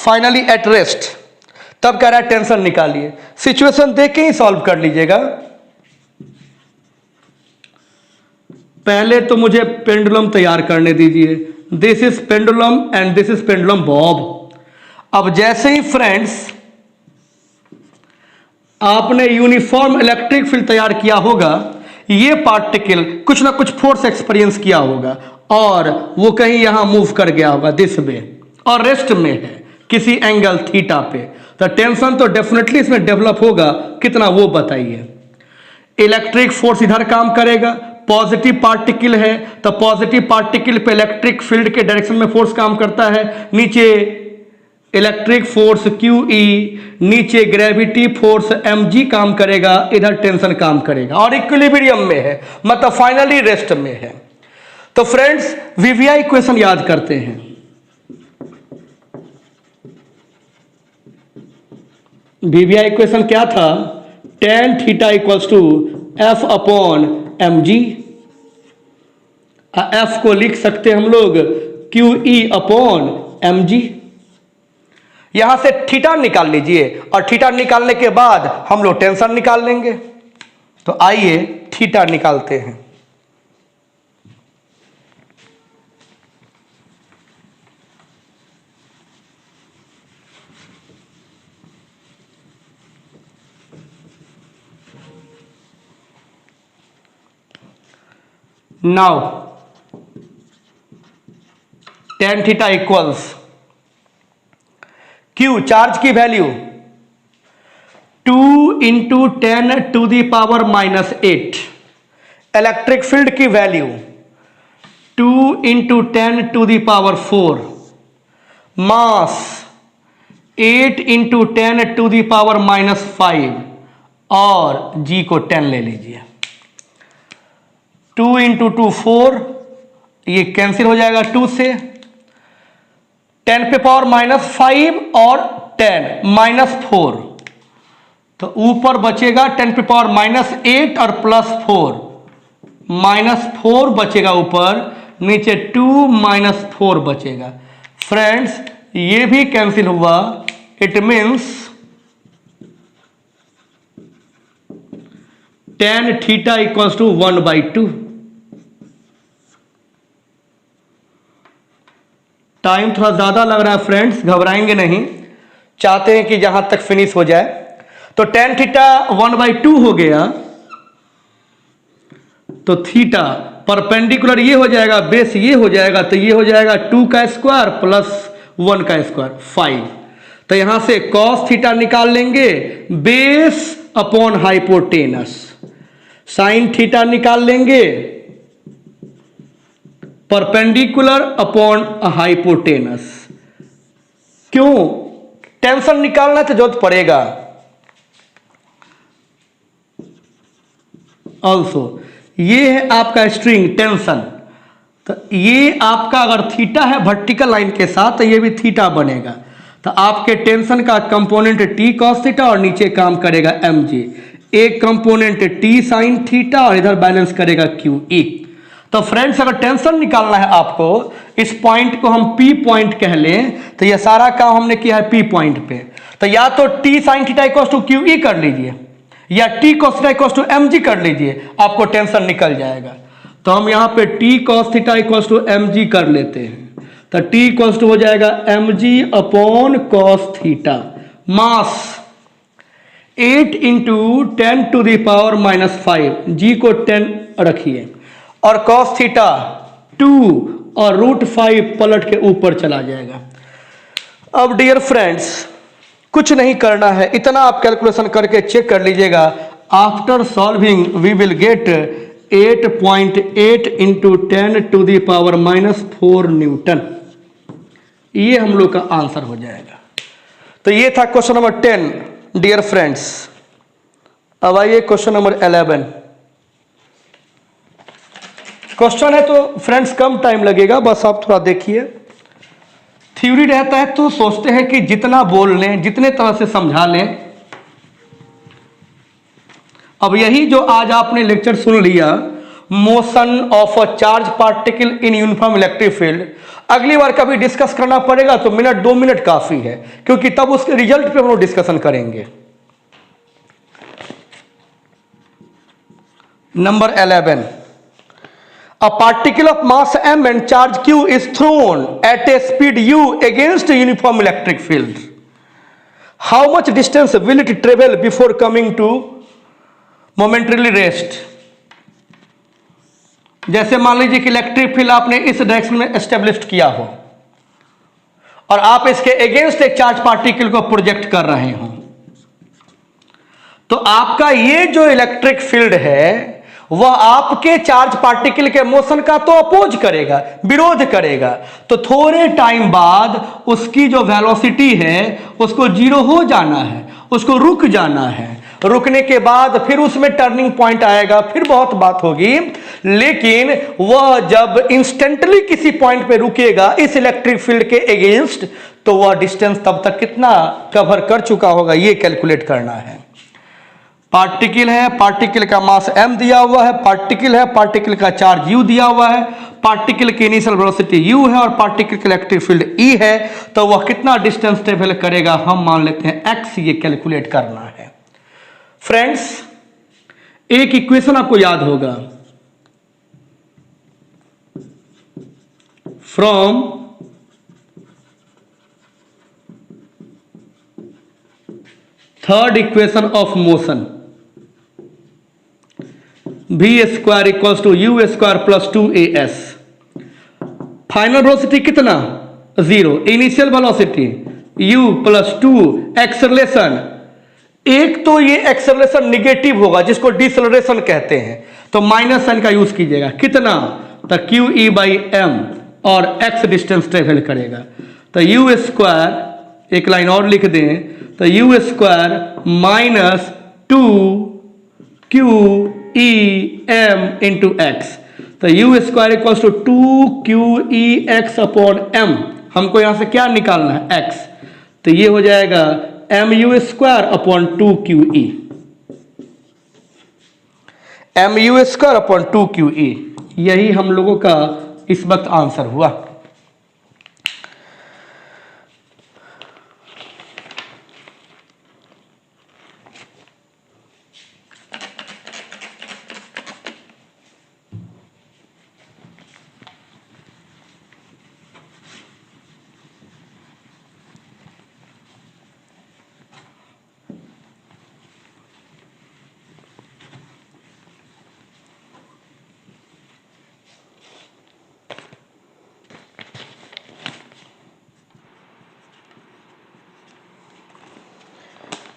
फाइनली एट रेस्ट, तब कह रहा है टेंशन निकालिए। सिचुएशन देख के ही सॉल्व कर लीजिएगा। पहले तो मुझे पेंडुलम तैयार करने दीजिए। This is pendulum and this is pendulum Bob. अब जैसे ही फ्रेंड्स आपने यूनिफॉर्म इलेक्ट्रिक फील्ड तैयार किया होगा, ये पार्टिकल कुछ ना कुछ फोर्स एक्सपीरियंस किया होगा और वो कहीं यहां मूव कर गया होगा दिस वे, और रेस्ट में है किसी एंगल थीटा पे, तो टेंशन तो डेफिनेटली इसमें डेवलप होगा। कितना वो बताइए। इलेक्ट्रिक फोर्स इधर काम करेगा, पॉजिटिव पार्टिकल है तो पॉजिटिव पार्टिकल पे इलेक्ट्रिक फील्ड के डायरेक्शन में फोर्स काम करता है। नीचे इलेक्ट्रिक फोर्स QE, नीचे ग्रेविटी फोर्स mg काम करेगा, इधर टेंशन काम करेगा और इक्विलिब्रियम में है, मतलब फाइनली रेस्ट में है। तो फ्रेंड्स VVI इक्वेशन याद करते हैं। VVI इक्वेशन क्या था? tan theta equals to F upon mg। F को लिख सकते हम लोग QE अपॉन mg। यहां से थीटा निकाल लीजिए और थीटा निकालने के बाद हम लोग टेंशन निकाल लेंगे। तो आइए थीटा निकालते हैं। Now tan theta equals Q, charge की value 2 into 10 to the power -8, electric field की value 2 into 10 to the power 4, mass 8 into 10 to the power -5 और G को 10 ले लीजिए। 2 इंटू 2 4, ये कैंसिल हो जाएगा 2 से। 10 पे पावर -5 और 10 -4, तो ऊपर बचेगा 10 पे पावर -8 और +4, -4 बचेगा ऊपर, नीचे 2 -4 बचेगा। फ्रेंड्स ये भी कैंसिल हुआ, it means tan theta equals to 1/2। Time थोड़ा ज़्यादा लग रहा है फ्रेंड्स, घबराएंगे नहीं, चाहते हैं कि जहां तक फिनिश हो जाए। तो tan थीटा 1/2 हो गया, तो थीटा परपेंडिकुलर ये हो जाएगा, बेस ये हो जाएगा, तो ये हो जाएगा 2 का स्क्वायर प्लस 1 का स्क्वायर 5। तो यहां से cos थीटा निकाल लेंगे, base upon hypotenuse. Sine theta निकाल लेंगे, परपेंडिकुलर अपॉन हाइपोटेनस। क्यों? टेंशन निकालना तो जरूरत पड़ेगा। ऑल्सो ये है आपका स्ट्रिंग टेंशन, तो ये आपका अगर थीटा है वर्टिकल लाइन के साथ तो ये भी थीटा बनेगा। तो आपके टेंशन का कंपोनेंट T cos थीटा और नीचे काम करेगा mg। एक कंपोनेंट T sin थीटा और इधर बैलेंस करेगा QE। तो फ्रेंड्स अगर टेंशन निकालना है आपको, इस पॉइंट को हम P पॉइंट कह लें, तो यह सारा काम हमने किया है P पॉइंट पे। तो या तो T sin theta equals to QE कर लीजिए या T cos theta equals to mg कर लीजिए, आपको टेंशन निकल जाएगा। तो हम यहाँ पे T cos theta equals to mg कर लेते हैं। तो T इक्वल्स टू हो जाएगा mg upon cos theta. Mass 8 into 10 to the power -5, G को 10 रखिए, और cos थीटा 2 और √5 पलट के ऊपर चला जाएगा। अब डियर फ्रेंड्स कुछ नहीं करना है, इतना आप कैलकुलेशन करके चेक कर लीजिएगा। After solving we will get 8.8 into 10 to the power -4 newton. ये हम लोग का आंसर हो जाएगा। तो ये था क्वेश्चन नंबर 10 डियर फ्रेंड्स। अब आइए क्वेश्चन नंबर 11। क्वेश्चन है तो फ्रेंड्स कम टाइम लगेगा, बस आप थोड़ा देखिए। थ्योरी रहता है तो सोचते हैं कि जितना बोल लें, जितने तरह से समझा लें। अब यही जो आज आपने लेक्चर सुन लिया, motion of a charge particle in uniform electric field. अगली बार कभी डिस्कस करना पड़ेगा तो मिनट 2 मिनट काफी है, क्योंकि तब उसके रिजल्ट पे हम लोग डिस्कशन करेंगे। Number 11, a particle of mass m and charge q is thrown at a speed u against a uniform electric field. How much distance will it travel before coming to momentarily rest? जैसे मान लीजिए कि electric field आपने इस direction में establish किया हो और आप इसके अगेंस्ट एक चार्ज पार्टिकल को प्रोजेक्ट कर रहे हो, तो आपका ये जो इलेक्ट्रिक फील्ड है वह आपके चार्ज पार्टिकल के मोशन का तो अपोज करेगा, विरोध करेगा। तो थोड़े टाइम बाद उसकी जो वेलोसिटी है उसको जीरो हो जाना है, उसको रुक जाना है। रुकने के बाद फिर उसमें टर्निंग पॉइंट आएगा, फिर बहुत बात होगी, लेकिन वह जब इंस्टेंटली किसी पॉइंट पे रुकेगा इस इलेक्ट्रिक फील्ड के अगेंस्ट, तो वह डिस्टेंस तब तक कितना कवर कर चुका होगा ये कैलकुलेट करना है। पार्टिकल है, पार्टिकल का मास m दिया हुआ है, पार्टिकल है, पार्टिकल का चार्ज u दिया हुआ है, पार्टिकल की इनिशियल वेलोसिटी u है और पार्टिकल का इलेक्ट्रिक फील्ड E है, तो वह कितना डिस्टेंस ट्रेवल करेगा हम मान लेते हैं x, ये कैलकुलेट करना है। फ्रेंड्स, एक इक्वेशन आपको याद होगा, from third equation of motion, v square equals to u square plus 2as। Final velocity कितना? 0। Initial velocity u plus 2, acceleration. एक तो ये एक्सेलरेशन निगेटिव होगा जिसको डिसेलरेशन कहते हैं, तो माइनस साइन का यूज कीजिएगा। कितना? तो QE बाई m और x डिस्टेंस ट्रेवल करेगा, तो u स्क्वायर, एक लाइन और लिख दें, तो u square minus 2QEm into x, तो u square equals to 2QEx upon m। हमको यहां से क्या निकालना है? x, तो ये हो जाएगा mu square upon 2QE, mu square upon 2QE। यही हम लोगों का इस वक्त आंसर हुआ।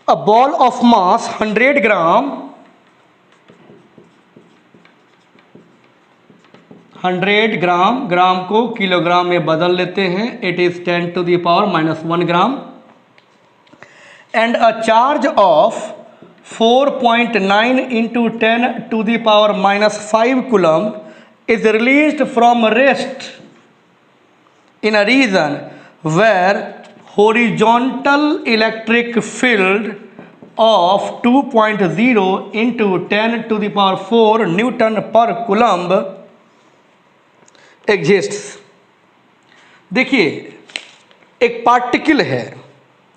A ball of mass 100 ग्राम, 100 ग्राम, ग्राम को किलोग्राम में बदल लेते हैं, it is 10 to the power -1 gram, and a charge of 4.9 into 10 to the power -5 coulomb is released from rest in a region where horizontal electric field of 2.0 into 10 to the power 4 Newton per Coulomb exists। देखिए, एक particle है,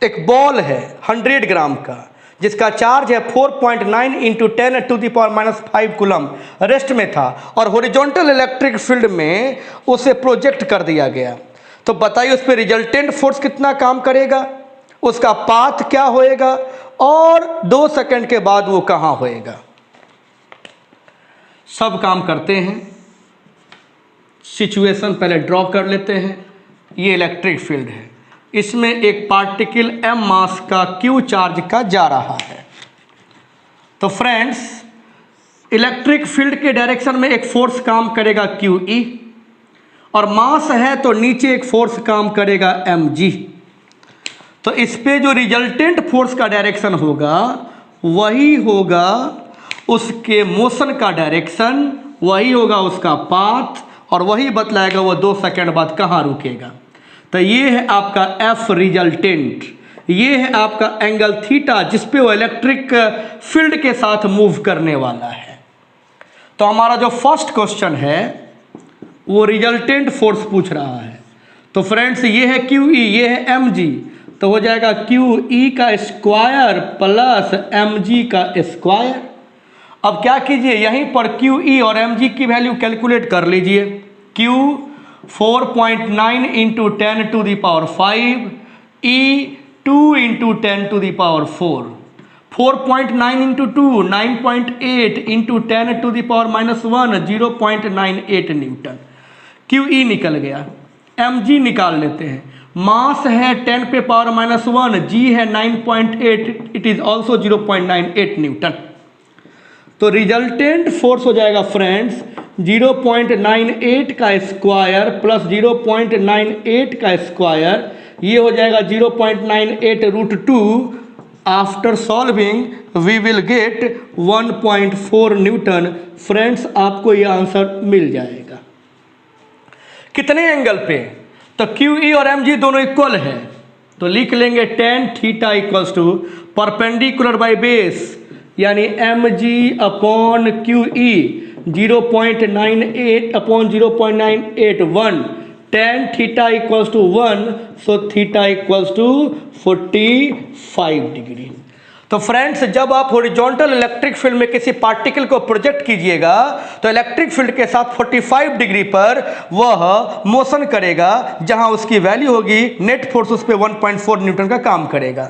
एक ball है 100 ग्राम का, जिसका charge है 4.9 into 10 to the power -5 coulomb, rest में था और हॉरिजॉन्टल इलेक्ट्रिक फील्ड में उसे प्रोजेक्ट कर दिया गया। तो बताइए उस पर रिजल्टेंट फोर्स कितना काम करेगा, उसका पाथ क्या होएगा और 2 सेकंड के बाद वो कहां होएगा। सब काम करते हैं, सिचुएशन पहले ड्रॉ कर लेते हैं। ये इलेक्ट्रिक फील्ड है, इसमें एक पार्टिकल m मास का q चार्ज का जा रहा है। तो फ्रेंड्स, इलेक्ट्रिक फील्ड के डायरेक्शन में एक फोर्स काम करेगा QE, और मास है तो नीचे एक फोर्स काम करेगा mg। तो इस पे जो रिजल्टेंट फोर्स का डायरेक्शन होगा वही होगा उसके मोशन का डायरेक्शन, वही होगा उसका पाथ, और वही बतलाएगा वो 2 सेकंड बाद कहाँ रुकेगा। तो ये है आपका F रिजल्टेंट, ये है आपका एंगल थीटा जिस पे वो इलेक्ट्रिक फील्ड के साथ मूव करने वाला है। तो हमारा जो फर्स्ट क्वेश्चन है वो रिजल्टेंट फोर्स पूछ रहा है। तो फ्रेंड्स ये है क्यू ई, ये है एम जी, तो हो जाएगा क्यू ई का स्क्वायर प्लस एम जी का स्क्वायर। अब क्या कीजिए, यहीं पर क्यू ई और एम जी की वैल्यू कैलकुलेट कर लीजिए। Q 4.9 into 10 to the power 5, E 2 into 10 to the power 4, 4.9 into 2 9.8 into 10 to the power -1 0.98 newton. Q E निकल गया, एम जी निकाल लेते हैं। मास है 10 पे पावर -1, जी है 9.8, इट इज ऑल्सो 0.98 न्यूटन। तो रिजल्टेंट फोर्स हो जाएगा फ्रेंड्स 0.98 का स्क्वायर प्लस 0.98 का स्क्वायर, ये हो जाएगा 0.98 √2। After solving we will get 1.4 newton. Friends आपको ये आंसर मिल जाएगा। कितने एंगल पे? तो क्यू ई और एम जी दोनों इक्वल है, तो लिख लेंगे tan theta equals to perpendicular by base, यानी M G upon Q E 0.98 अपॉन 0.981, tan theta equals to 1, so theta equals to 45 degree. तो फ्रेंड्स जब आप हॉरिजॉन्टल इलेक्ट्रिक फील्ड में किसी पार्टिकल को प्रोजेक्ट कीजिएगा तो इलेक्ट्रिक फील्ड के साथ 45 डिग्री पर वह मोशन करेगा, जहां उसकी वैल्यू होगी नेट फोर्स उस पर 1.4 न्यूटन का काम करेगा।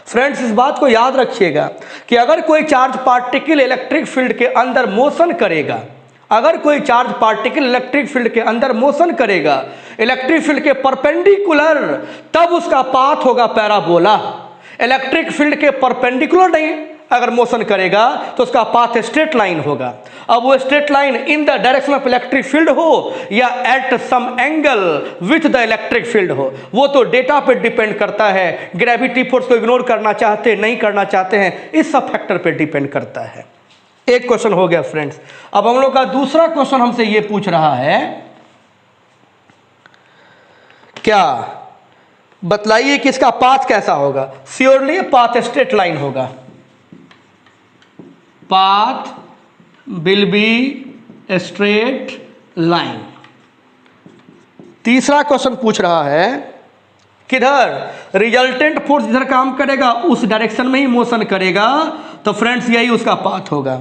फ्रेंड्स इस बात को याद रखिएगा कि अगर कोई चार्ज पार्टिकल इलेक्ट्रिक फील्ड के अंदर मोशन करेगा, अगर कोई चार्ज पार्टिकल इलेक्ट्रिक फील्ड के अंदर मोशन करेगा इलेक्ट्रिक फील्ड के परपेंडिकुलर, तब उसका पाथ होगा पैराबोला। इलेक्ट्रिक फील्ड के परपेंडिकुलर नहीं अगर मोशन करेगा तो उसका पाथ स्ट्रेट लाइन होगा। अब वो straight line in the direction of electric field हो या at some angle with the electric field हो, वो तो डेटा पे डिपेंड करता है। ग्रेविटी फोर्स को इग्नोर करना चाहते हैं, नहीं करना चाहते हैं, इस सब फैक्टर पे डिपेंड करता है। एक क्वेश्चन हो गया फ्रेंड्स। अब हम लोग का दूसरा क्वेश्चन हमसे ये पूछ रहा है, क्या बतलाइए कि इसका पाथ कैसा होगा। श्योरली पाथ स्ट्रेट लाइन होगा, path will be straight line. तीसरा क्वेश्चन पूछ रहा है किधर रिजल्टेंट फोर्स जिधर काम करेगा उस डायरेक्शन में ही मोशन करेगा, तो फ्रेंड्स यही उसका पाथ होगा।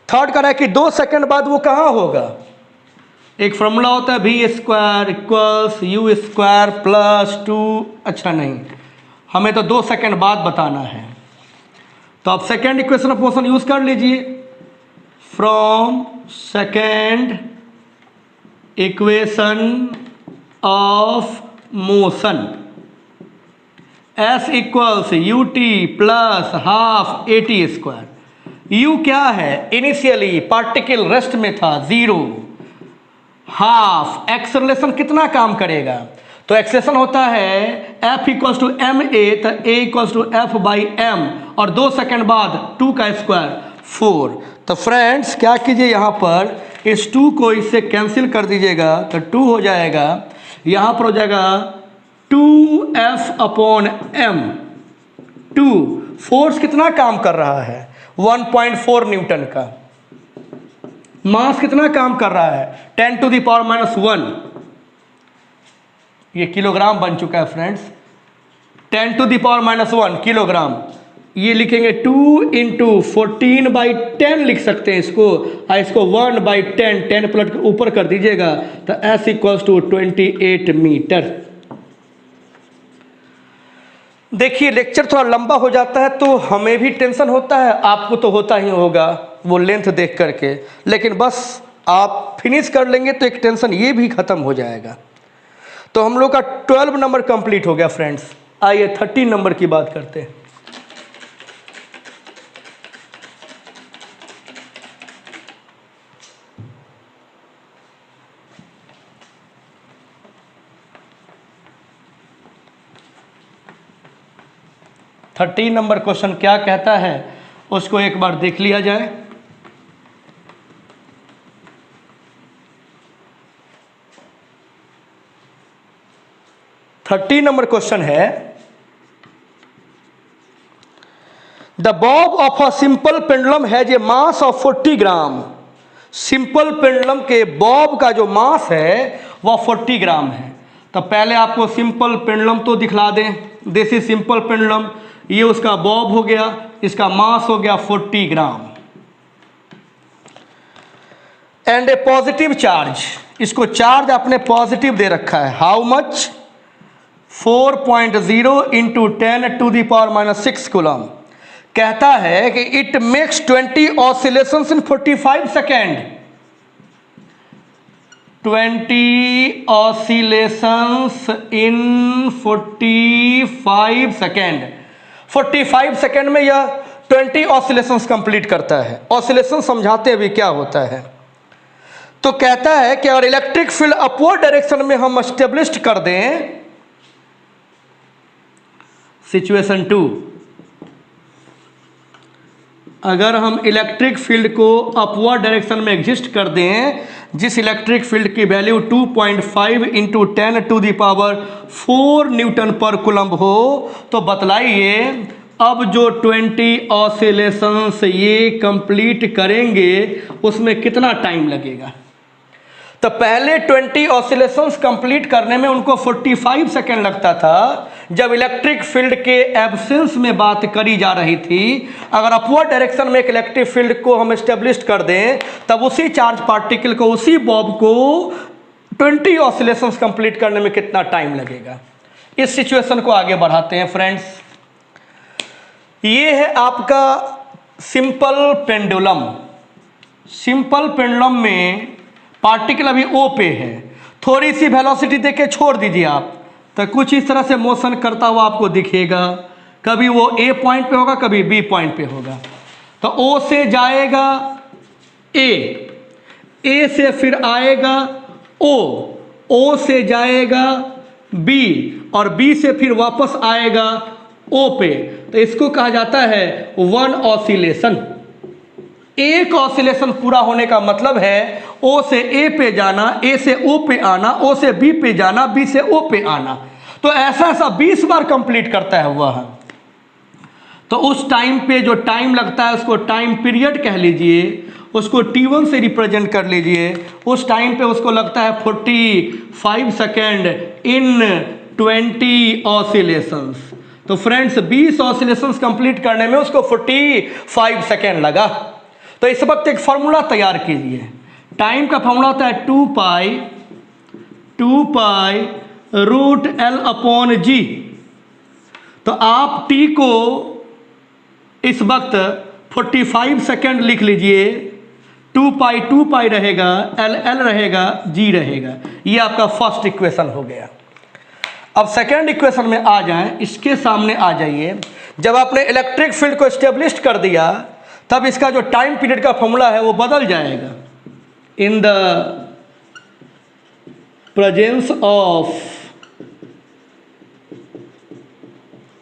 थर्ड कह रहा है कि 2 सेकंड बाद वो कहां होगा। एक फॉर्मूला होता है v square equals u square plus 2, अच्छा नहीं, हमें तो 2 सेकंड बाद बताना है। तो आप second equation of motion use कर लीजिए। From second equation of motion s equals you T plus half A T square. u क्या है, इनिशियली पार्टिकल रेस्ट में था 0, हाफ एक्सेलरेशन कितना काम करेगा, तो एक्सेलरेशन होता है F equals to M A, तो A equals to F by M, और 2 सेकंड बाद 2 का स्क्वायर 4। तो फ्रेंड्स क्या कीजिए, यहाँ पर इस 2 को इससे कैंसिल कर दीजिएगा, तो 2 हो जाएगा, यहाँ पर हो जाएगा 2F अपॉन एम। 2 फोर्स कितना काम कर रहा है, 1.4 न्यूटन का। मास कितना काम कर रहा है, 10 टू द पावर -1, ये किलोग्राम बन चुका है friends, 10 to the power -1 kilogram. ये लिखेंगे 2 इंटू 14/10 लिख सकते हैं इसको, और इसको 1/10, 10 प्लट के ऊपर कर दीजिएगा, तो S इक्वल्स टू 28 मीटर। देखिए लेक्चर थोड़ा लंबा हो जाता है तो हमें भी टेंशन होता है, आपको तो होता ही होगा वो लेंथ देख करके, लेकिन बस आप फिनिश कर लेंगे तो एक टेंशन ये भी खत्म हो जाएगा। तो हम लोग का 12 नंबर कंप्लीट हो गया फ्रेंड्स। आइए 13 नंबर की बात करते हैं। थर्टीन नंबर क्वेश्चन क्या कहता है उसको एक बार देख लिया जाए। थर्टीन नंबर क्वेश्चन है, the Bob of a simple pendulum has a mass of 40 gram simple pendulum के बॉब का जो मास है वह 40 ग्राम है। तो पहले आपको सिंपल पेंडुलम तो दिखला दें। दिस इज सिंपल पेंडुलम, ये उसका बॉब हो गया, इसका मास हो गया 40 ग्राम। एंड ए पॉजिटिव चार्ज, इसको चार्ज आपने पॉजिटिव दे रखा है। How much? 4.0 into 10⁻⁻6 coulomb. कहता है कि it makes 20 oscillations in 45 second. 20 oscillations in 45 second. 45 second में यह 20 ऑसिलेशंस कंप्लीट करता है। ऑसिलेशन समझाते हैं भी क्या होता है। तो कहता है कि अगर इलेक्ट्रिक फील्ड अपवर्ड डायरेक्शन में हम एस्टेब्लिश कर दें, सिचुएशन 2, अगर हम इलेक्ट्रिक फील्ड को अपवर्ड डायरेक्शन में एग्जिस्ट कर दें, जिस इलेक्ट्रिक फील्ड की वैल्यू 2.5 इंटू 10⁻⁴ न्यूटन पर कूलम्ब हो, तो बतलाइए अब जो 20 ऑसिलेशंस ये कंप्लीट करेंगे उसमें कितना टाइम लगेगा। तो पहले 20 ऑसिलेशंस कंप्लीट करने में उनको 45 सेकेंड लगता था जब इलेक्ट्रिक फील्ड के एब्सेंस में बात करी जा रही थी। अगर अपवर्ड डायरेक्शन में एक इलेक्ट्रिक फील्ड को हम एस्टेब्लिश कर दें, तब उसी चार्ज पार्टिकल को, उसी बॉब को 20 ऑसिलेशंस कंप्लीट करने में कितना टाइम लगेगा। इस सिचुएशन को आगे बढ़ाते हैं फ्रेंड्स। ये है आपका सिंपल पेंडुलम। सिंपल पेंडुलम में पार्टिकल अभी ओ पे है, थोड़ी सी वेलोसिटी देके छोड़ दीजिए आप, तो कुछ इस तरह से मोशन करता हुआ आपको दिखेगा। कभी वो ए पॉइंट पे होगा, कभी बी पॉइंट पे होगा। तो ओ से जाएगा ए से फिर आएगा ओ से जाएगा बी, और बी से फिर वापस आएगा ओ पे। तो इसको कहा जाता है वन ऑसिलेशन। एक ऑसिलेशन पूरा होने का मतलब है ओ से ए पे जाना, ए से ओ पे आना, ओ से बी पे जाना, बी से ओ पे आना। तो ऐसा 20 बार कंप्लीट करता है वह। तो उस टाइम पे जो टाइम लगता है उसको टाइम पीरियड कह लीजिए, उसको T1 से रिप्रेजेंट कर लीजिए। उस टाइम पे उसको लगता है 45 सेकेंड इन 20 ऑसिलेशंस। तो फ्रेंड्स 20 ऑसिलेशंस कंप्लीट करने में उसको 45 सेकेंड लगा। तो इस वक्त एक फॉर्मूला तैयार कीजिए। टाइम का फॉर्मूला होता है 2 pi root L upon G। तो आप T को इस वक्त 45 सेकेंड लिख लीजिए। 2 पाई रहेगा, L रहेगा, G रहेगा। ये आपका फर्स्ट इक्वेशन हो गया। अब सेकेंड इक्वेशन में आ जाएं, इसके सामने आ जाइए। जब आपने इलेक्ट्रिक फील्ड को एस्टेब्लिश कर दिया, तब इसका जो टाइम पीरियड का फॉर्मूला है वो बदल जाएगा। In the presence of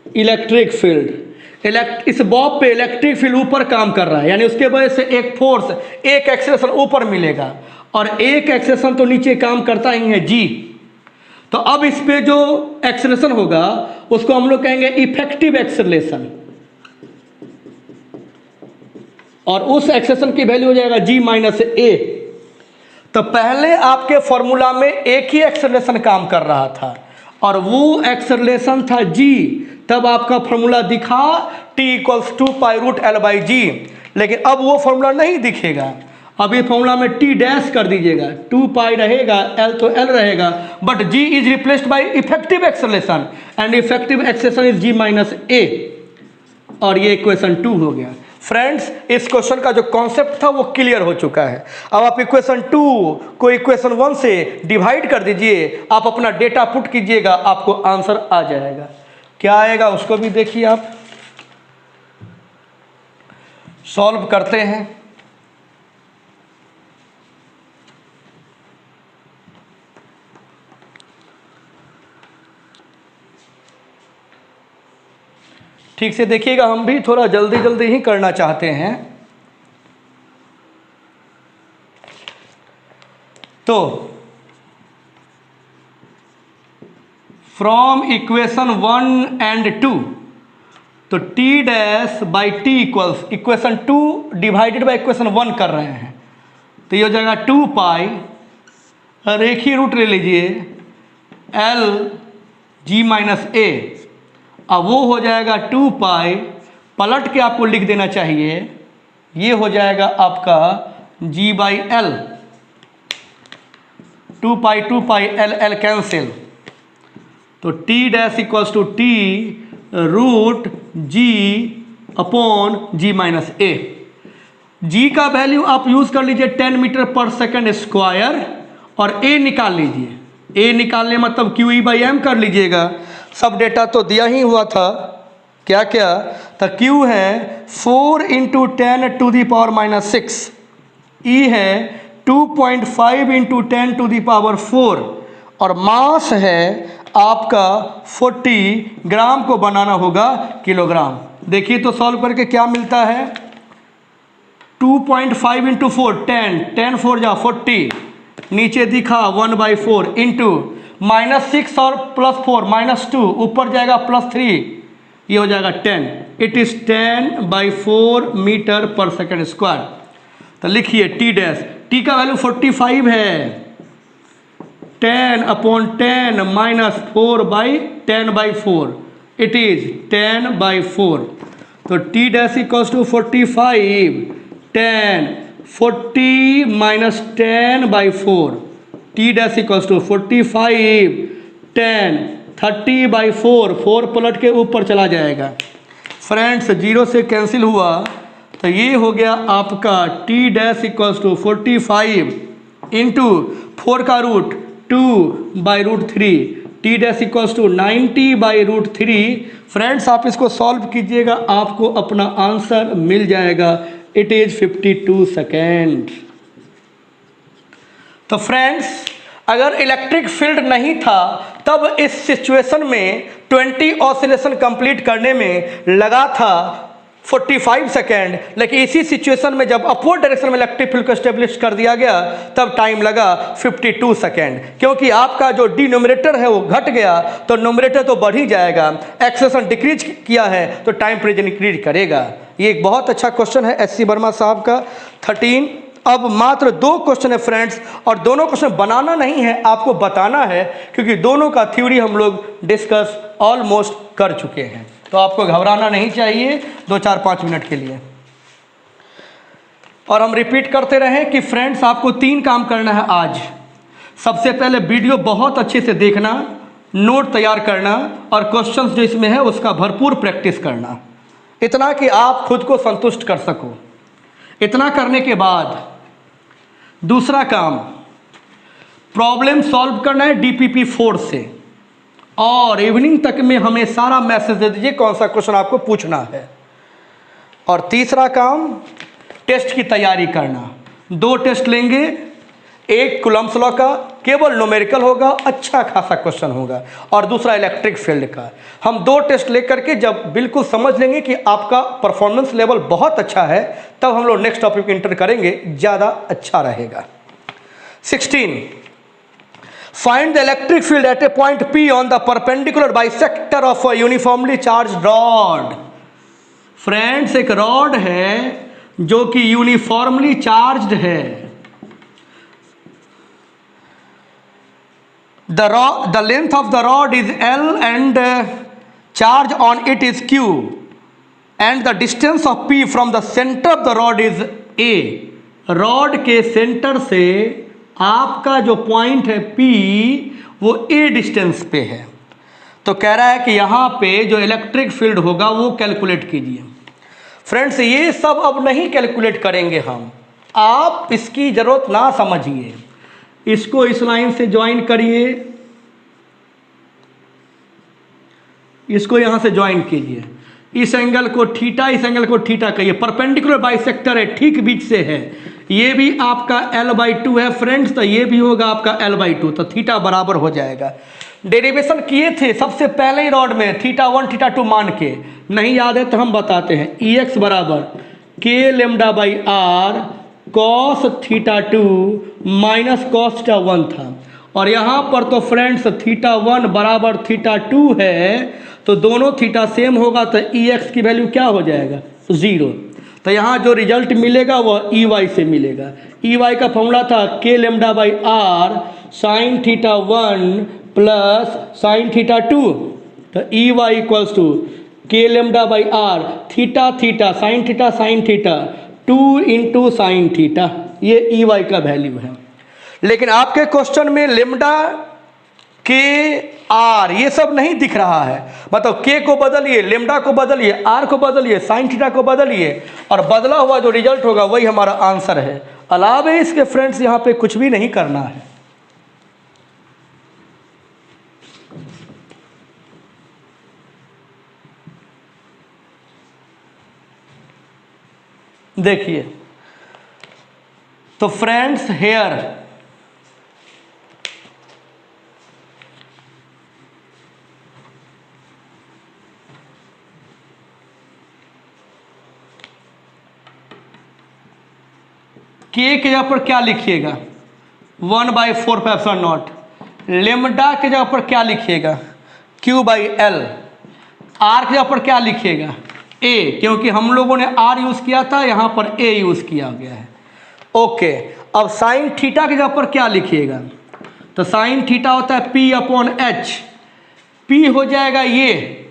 electric field, इस बॉब पे इलेक्ट्रिक फील्ड ऊपर काम कर रहा है, यानी उसके वजह से एक फोर्स, एक एक्सेलरेशन ऊपर मिलेगा, और एक एक्सेलरेशन तो नीचे काम करता ही है जी। तो अब इस पे जो एक्सेलरेशन होगा उसको हम लोग कहेंगे इफेक्टिव एक्सेलरेशन, और उस एक्सेलरेशन की वैल्यू हो जाएगा जी माइनस ए। तो पहले आपके फॉर्मूला में एक ही एक्सेलरेशन काम कर रहा था और वो एक्सेलरेशन था जी। तब आपका फॉर्मूला दिखा T = 2 pi root L by G. लेकिन अब वो फॉर्मूला नहीं दिखेगा। अब ये फॉर्मूला में T डैश कर दीजिएगा, 2 पाई रहेगा, L तो L रहेगा, but G is replaced by effective acceleration, and effective acceleration is G minus A. और ये इक्वेशन 2 हो गया। फ्रेंड्स, इस क्वेश्चन का जो कॉन्सेप्ट था वो क्लियर हो चुका है। अब आप इक्वेशन 2 को इक्वेशन 1 से डिवाइड कर दीजिए, आप अपना डेटा पुट कीजिएगा, आपको आंसर आ जाएगा। क्या आएगा उसको भी देखिए। आप सॉल्व करते हैं। ठीक से देखिएगा, हम भी थोड़ा जल्दी जल्दी ही करना चाहते हैं। तो फ्रॉम इक्वेशन 1 एंड 2, तो T dash by T equals equation 2 divided by equation 1 कर रहे हैं। तो ये हो जाएगा 2 पाई, रेखीय रूट ले लीजिए एल जी माइनस ए। अब वो हो जाएगा 2 पाई, पलट के आपको लिख देना चाहिए, ये हो जाएगा आपका G by L. 2 pi L L cancel, तो T dash equals to T root G upon G minus A. G का वैल्यू आप यूज कर लीजिए 10 मीटर पर सेकंड स्क्वायर, और ए निकाल लीजिए। ए निकालने मतलब क्यू ई बाई एम कर लीजिएगा। सब डेटा तो दिया ही हुआ था, क्या क्या तो क्यू है 4 into 10 to the power minus 6, E है 2.5 इंटू 10 टू दी पावर 4, और मास है आपका 40 ग्राम को बनाना होगा किलोग्राम। देखिए तो सॉल्व करके क्या मिलता है, 2.5 इंटू 4 10 4 जा 40, नीचे दिखा 1/4 इंटू -6 और +4 -2, ऊपर जाएगा +3, ये हो जाएगा 10। It is 10/4 metre per second square. तो लिखिए टी डैश, टी का वैल्यू 45 है, 10/10 -4/10/4, इट इज 10/4। तो T dash equals to 45, 10 40 minus 10/4, T dash equals to 45 10 30/4, 4 पलट के ऊपर चला जाएगा। फ्रेंड्स 0 से कैंसिल हुआ, तो ये हो गया आपका T dash equals to 45 into 4 का root 2/√3, T dash equals to 90/√3। Friends आप इसको सॉल्व कीजिएगा, आपको अपना आंसर मिल जाएगा, इट इज 52 सेकेंड। तो फ्रेंड्स अगर इलेक्ट्रिक फील्ड नहीं था तब इस सिचुएशन में 20 ऑसिलेशन कंप्लीट करने में लगा था 45 सेकेंड, लेकिन इसी सिचुएशन में जब अपवर्ड डायरेक्शन में इलेक्ट्रिक फील्ड को स्टेब्लिश कर दिया गया तब टाइम लगा 52 सेकेंड, क्योंकि आपका जो डिनोमिनेटर है वो घट गया तो नोमिनेटर तो बढ़ ही जाएगा, एक्सेलेरेशन डिक्रीज किया है तो टाइम पीरियड इंक्रीज करेगा। ये एक बहुत अच्छा क्वेश्चन है एस सी वर्मा साहब का 13। अब मात्र 2 क्वेश्चन है फ्रेंड्स, और दोनों क्वेश्चन बनाना नहीं है, आपको बताना है, क्योंकि दोनों का थ्योरी हम लोग डिस्कस ऑलमोस्ट कर चुके हैं, तो आपको घबराना नहीं चाहिए 2-4-5 मिनट के लिए। और हम रिपीट करते रहें कि फ्रेंड्स आपको 3 काम करना है आज। सबसे पहले वीडियो बहुत अच्छे से देखना, नोट तैयार करना, और क्वेश्चंस जो इसमें है उसका भरपूर प्रैक्टिस करना, इतना कि आप खुद को संतुष्ट कर सको। इतना करने के बाद दूसरा काम, प्रॉब्लम सॉल्व करना है DPP 4 से, और इवनिंग तक में हमें सारा मैसेज दे दीजिए कौन सा क्वेश्चन आपको पूछना है। और तीसरा काम, टेस्ट की तैयारी करना। 2 टेस्ट लेंगे, एक कूलम्ब्स लॉ का केवल न्यूमेरिकल होगा, अच्छा खासा क्वेश्चन होगा, और दूसरा इलेक्ट्रिक फील्ड का। हम 2 टेस्ट लेकर के जब बिल्कुल समझ लेंगे कि आपका परफॉर्मेंस लेवल बहुत अच्छा है, तब हम लोग नेक्स्ट टॉपिक इंटर करेंगे, ज़्यादा अच्छा रहेगा। 16, find the electric field eight A point P on the perpendicular bisector of a uniformly charge rod. Friends एक रॉड है जो कि यूनिफॉर्मली चार्ज्ड है। The length of the rod is L and charge on it is Q, and the distance of P from the center of the rod is A। Rod के centre से आपका जो point है P वो A distance पे है। तो कह रहा है कि यहाँ पे जो इलेक्ट्रिक फील्ड होगा वो कैलकुलेट कीजिए। फ्रेंड्स ये सब अब नहीं कैलकुलेट करेंगे हम, आप इसकी ज़रूरत ना समझिए। इसको इस लाइन से ज्वाइन करिए, इसको यहां से ज्वाइन कीजिए, इस एंगल को थीटा, इस एंगल को थीटा कहिए। परपेंडिकुलर बाइसेक्टर है, ठीक बीच से है, ये भी आपका L/2 है फ्रेंड्स, तो ये भी होगा आपका L/2, तो थीटा बराबर हो जाएगा। डेरिवेशन किए थे सबसे पहले ही रॉड में θ1 θ2 मान के, नहीं याद है तो हम बताते हैं। EX बराबर K λ/R cos θ2 minus cos θ1 था, और यहाँ पर तो फ्रेंड्स θ1 बराबर θ2 है, तो दोनों थीटा सेम होगा, तो EX की वैल्यू क्या हो जाएगा 0। तो यहाँ जो रिजल्ट मिलेगा वह ई वाई से मिलेगा। ई वाई का फॉर्मूला था K lambda by R sine theta 1 plus sine theta 2। तो E Y equals to K lambda by R theta theta sine theta 2 into sine theta, ये ई वाई का value है। लेकिन आपके क्वेश्चन में lambda के आर ये सब नहीं दिख रहा है। मतलब के को बदलिए, लेमडा को बदलिए, आर को बदलिए, साइन थीटा को बदलिए और बदला हुआ जो रिजल्ट होगा वही हमारा आंसर है। अलावे इसके फ्रेंड्स यहाँ पे कुछ भी नहीं करना है। देखिए तो फ्रेंड्स हेयर के जगह पर क्या लिखिएगा 1/4πε0। लेमडा के जगह पर क्या लिखिएगा Q/L। आर के जगह पर क्या लिखिएगा ए, क्योंकि हम लोगों ने आर यूज़ किया था, यहाँ पर ए यूज़ किया गया है। ओके, अब साइन थीटा की जगह पर क्या लिखिएगा, तो साइन थीटा होता है P/H। P हो जाएगा ये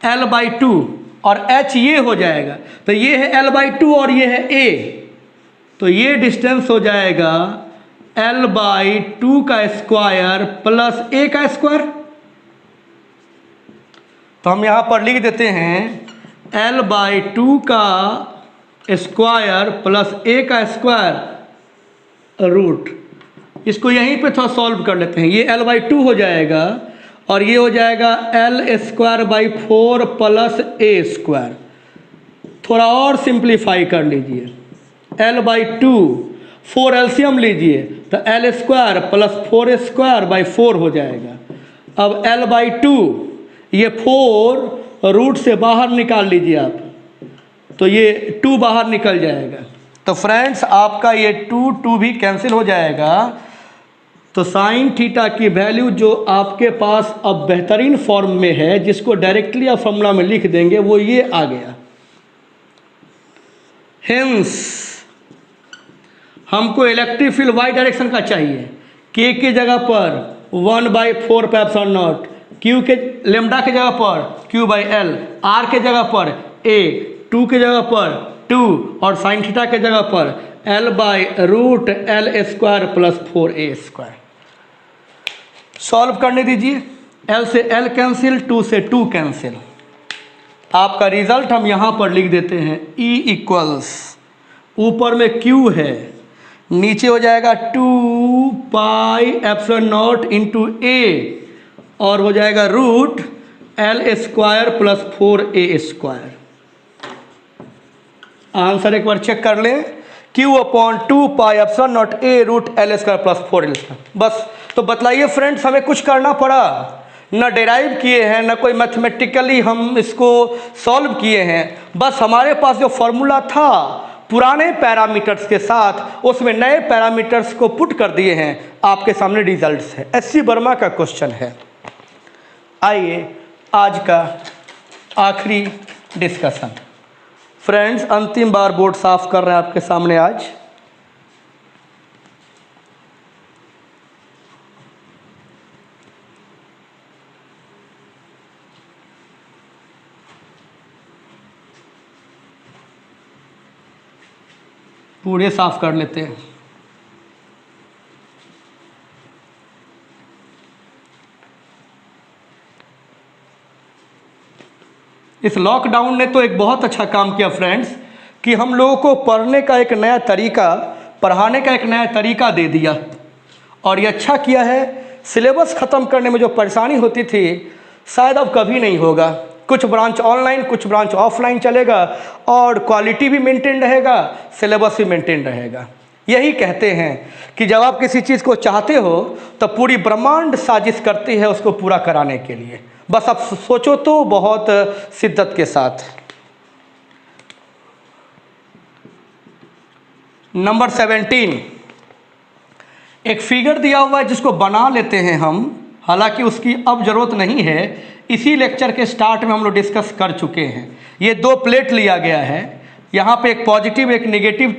L/2 और H ये हो जाएगा, तो ये है L/2 और ये है A, तो ये डिस्टेंस हो जाएगा L/2 का स्क्वायर प्लस A का स्क्वायर। तो हम यहाँ पर लिख देते हैं L/2 का स्क्वायर प्लस A का स्क्वायर रूट। इसको यहीं पे थोड़ा सॉल्व कर लेते हैं। ये L/2 हो जाएगा और ये हो जाएगा L²/4 प्लस A²। थोड़ा और सिंप्लीफाई कर लीजिए, L/2 4 एलसीएम लीजिए तो L² प्लस 4²/4 हो जाएगा। अब L/2 ये 4 रूट से बाहर निकाल लीजिए आप, तो ये 2 बाहर निकल जाएगा। तो फ्रेंड्स आपका ये 2 भी कैंसिल हो जाएगा। तो साइन थीटा की वैल्यू जो आपके पास अब बेहतरीन फॉर्म में है, जिसको डायरेक्टली आप फॉर्मूला में लिख देंगे, वो ये आ गया। हेंस हमको इलेक्ट्रिक फील्ड वाई डायरेक्शन का चाहिए। के की जगह पर 1/4πε0, क्यू के लेमडा के जगह पर Q/L, आर के जगह पर A, 2 के जगह पर 2 और साइन थीटा के जगह पर L/√L² प्लस 4A²। सॉल्व करने दीजिए। L से L कैंसिल, 2 से 2 कैंसिल। आपका रिजल्ट हम यहाँ पर लिख देते हैं E इक्वल्स, ऊपर में Q है, नीचे हो जाएगा 2πε0 इंटू A और हो जाएगा root L² plus 4A²। Answer एक बार चेक कर लें, Q/2πε0 A root L² plus 4A²। बस। तो बतलाइए फ्रेंड्स, हमें कुछ करना पड़ा, न डेराइव किए हैं, न कोई मैथमेटिकली हम इसको सॉल्व किए हैं। बस हमारे पास जो फॉर्मूला था पुराने पैरामीटर्स के साथ, उसमें नए पैरामीटर्स को पुट कर दिए हैं। आपके सामने रिजल्ट्स है। SC वर्मा का क्वेश्चन है। आइए आज का आखिरी डिस्कशन। फ्रेंड्स अंतिम बार बोर्ड साफ कर रहे हैं आपके सामने आज। पूरे साफ कर लेते हैं। इस लॉकडाउन ने तो एक बहुत अच्छा काम किया फ्रेंड्स, कि हम लोगों को पढ़ने का एक नया तरीका, पढ़ाने का एक नया तरीका दे दिया। और ये अच्छा किया है। सिलेबस ख़त्म करने में जो परेशानी होती थी शायद अब कभी नहीं होगा। कुछ ब्रांच ऑनलाइन, कुछ ब्रांच ऑफलाइन चलेगा और क्वालिटी भी मेंटेन रहेगा, सिलेबस भी मेंटेन रहेगा। यही कहते हैं कि जब आप किसी चीज़ को चाहते हो तो पूरी ब्रह्मांड साजिश करती है उसको पूरा कराने के लिए। बस आप सोचो तो बहुत शिद्दत के साथ। नंबर 17, एक फिगर दिया हुआ है जिसको बना लेते हैं हम, हालांकि उसकी अब ज़रूरत नहीं है। इसी लेक्चर के स्टार्ट में हम लोग डिस्कस कर चुके हैं। ये दो प्लेट लिया गया है, यहाँ पे एक पॉजिटिव एक नेगेटिव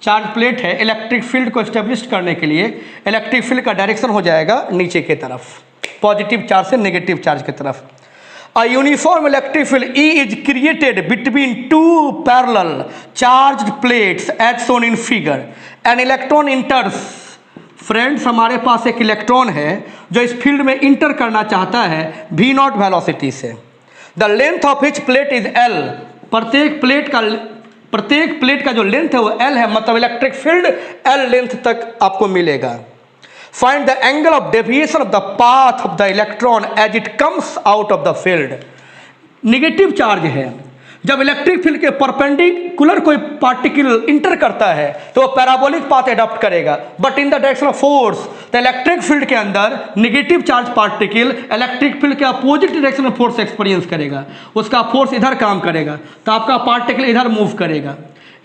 चार्ज प्लेट है। इलेक्ट्रिक फील्ड को एस्टेब्लिश करने के लिए इलेक्ट्रिक फील्ड का डायरेक्शन हो जाएगा नीचे की तरफ, पॉजिटिव चार्ज से नेगेटिव चार्ज की तरफ। A uniform electric field E is created between two parallel charged plates as shown in figure. An electron enters. Friends, हमारे पास एक इलेक्ट्रॉन है जो इस फील्ड में इंटर करना चाहता है v0 वेलोसिटी से। The length of each plate is L। प्रत्येक प्लेट का जो लेंथ है वो L है, मतलब इलेक्ट्रिक फील्ड L लेंथ तक आपको मिलेगा। Find the angle of deviation of the path of the electron as it comes out of the field। Negative charge है, जब इलेक्ट्रिक फील्ड के परपेंडिकुलर कोई पार्टिकल इंटर करता है तो वो पैराबोलिक पाथ अडॉप्ट करेगा, but in the direction of force. तो इलेक्ट्रिक फील्ड के अंदर negative charge particle electric field के अपोजिट डायरेक्शन में फोर्स एक्सपीरियंस करेगा, उसका फोर्स इधर काम करेगा तो आपका पार्टिकल इधर मूव करेगा।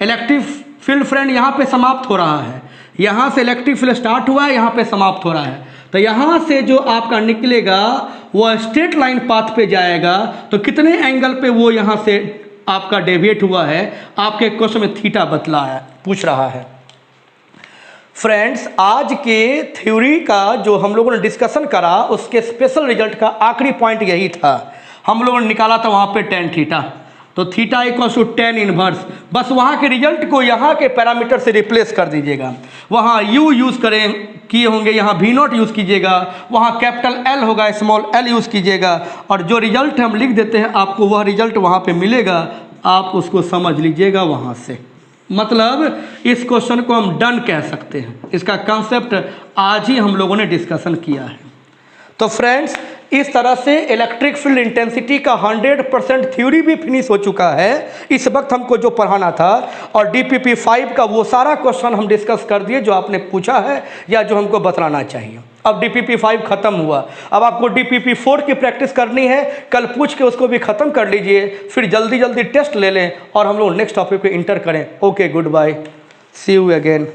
इलेक्ट्रिक फील्ड फ्रेंड यहाँ पे समाप्त हो रहा है, यहाँ से इलेक्ट्रिक फील्ड स्टार्ट हुआ है, यहाँ पे समाप्त हो रहा है। तो यहाँ से जो आपका निकलेगा वो स्ट्रेट लाइन पाथ पे जाएगा, तो कितने एंगल पे वो यहाँ से आपका डेविएट हुआ है, आपके क्वेश्चन में थीटा बतला है, पूछ रहा है। फ्रेंड्स, आज के थ्योरी का जो हम लोगों ने डिस्कशन करा उसके स्पेशल रिजल्ट का आखिरी पॉइंट यही था। हम लोगों ने निकाला था वहाँ पे टेन थीटा, तो theta equals to tan inverse. बस वहाँ के रिजल्ट को यहाँ के पैरामीटर से रिप्लेस कर दीजिएगा। वहाँ u यूज़ किए होंगे, यहाँ v0 यूज़ कीजिएगा, वहाँ कैपिटल L होगा, स्मॉल l यूज़ कीजिएगा, और जो रिजल्ट हम लिख देते हैं आपको वह रिजल्ट वहाँ पे मिलेगा, आप उसको समझ लीजिएगा वहाँ से। मतलब इस क्वेश्चन को हम डन कह सकते हैं। इसका कंसेप्ट आज ही हम लोगों ने डिस्कशन किया है। तो फ्रेंड्स, इस तरह से इलेक्ट्रिक फील्ड इंटेंसिटी का 100% थ्योरी भी फिनिश हो चुका है इस वक्त हमको जो पढ़ाना था, और DPP 5 का वो सारा क्वेश्चन हम डिस्कस कर दिए जो आपने पूछा है या जो हमको बतलाना चाहिए। अब DPP 5 खत्म हुआ, अब आपको DPP 4 की प्रैक्टिस करनी है। कल पूछ के उसको भी ख़त्म कर लीजिए, फिर जल्दी जल्दी टेस्ट ले लें और हम लोग नेक्स्ट टॉपिक पे इंटर करें। Okay, goodbye, see you again.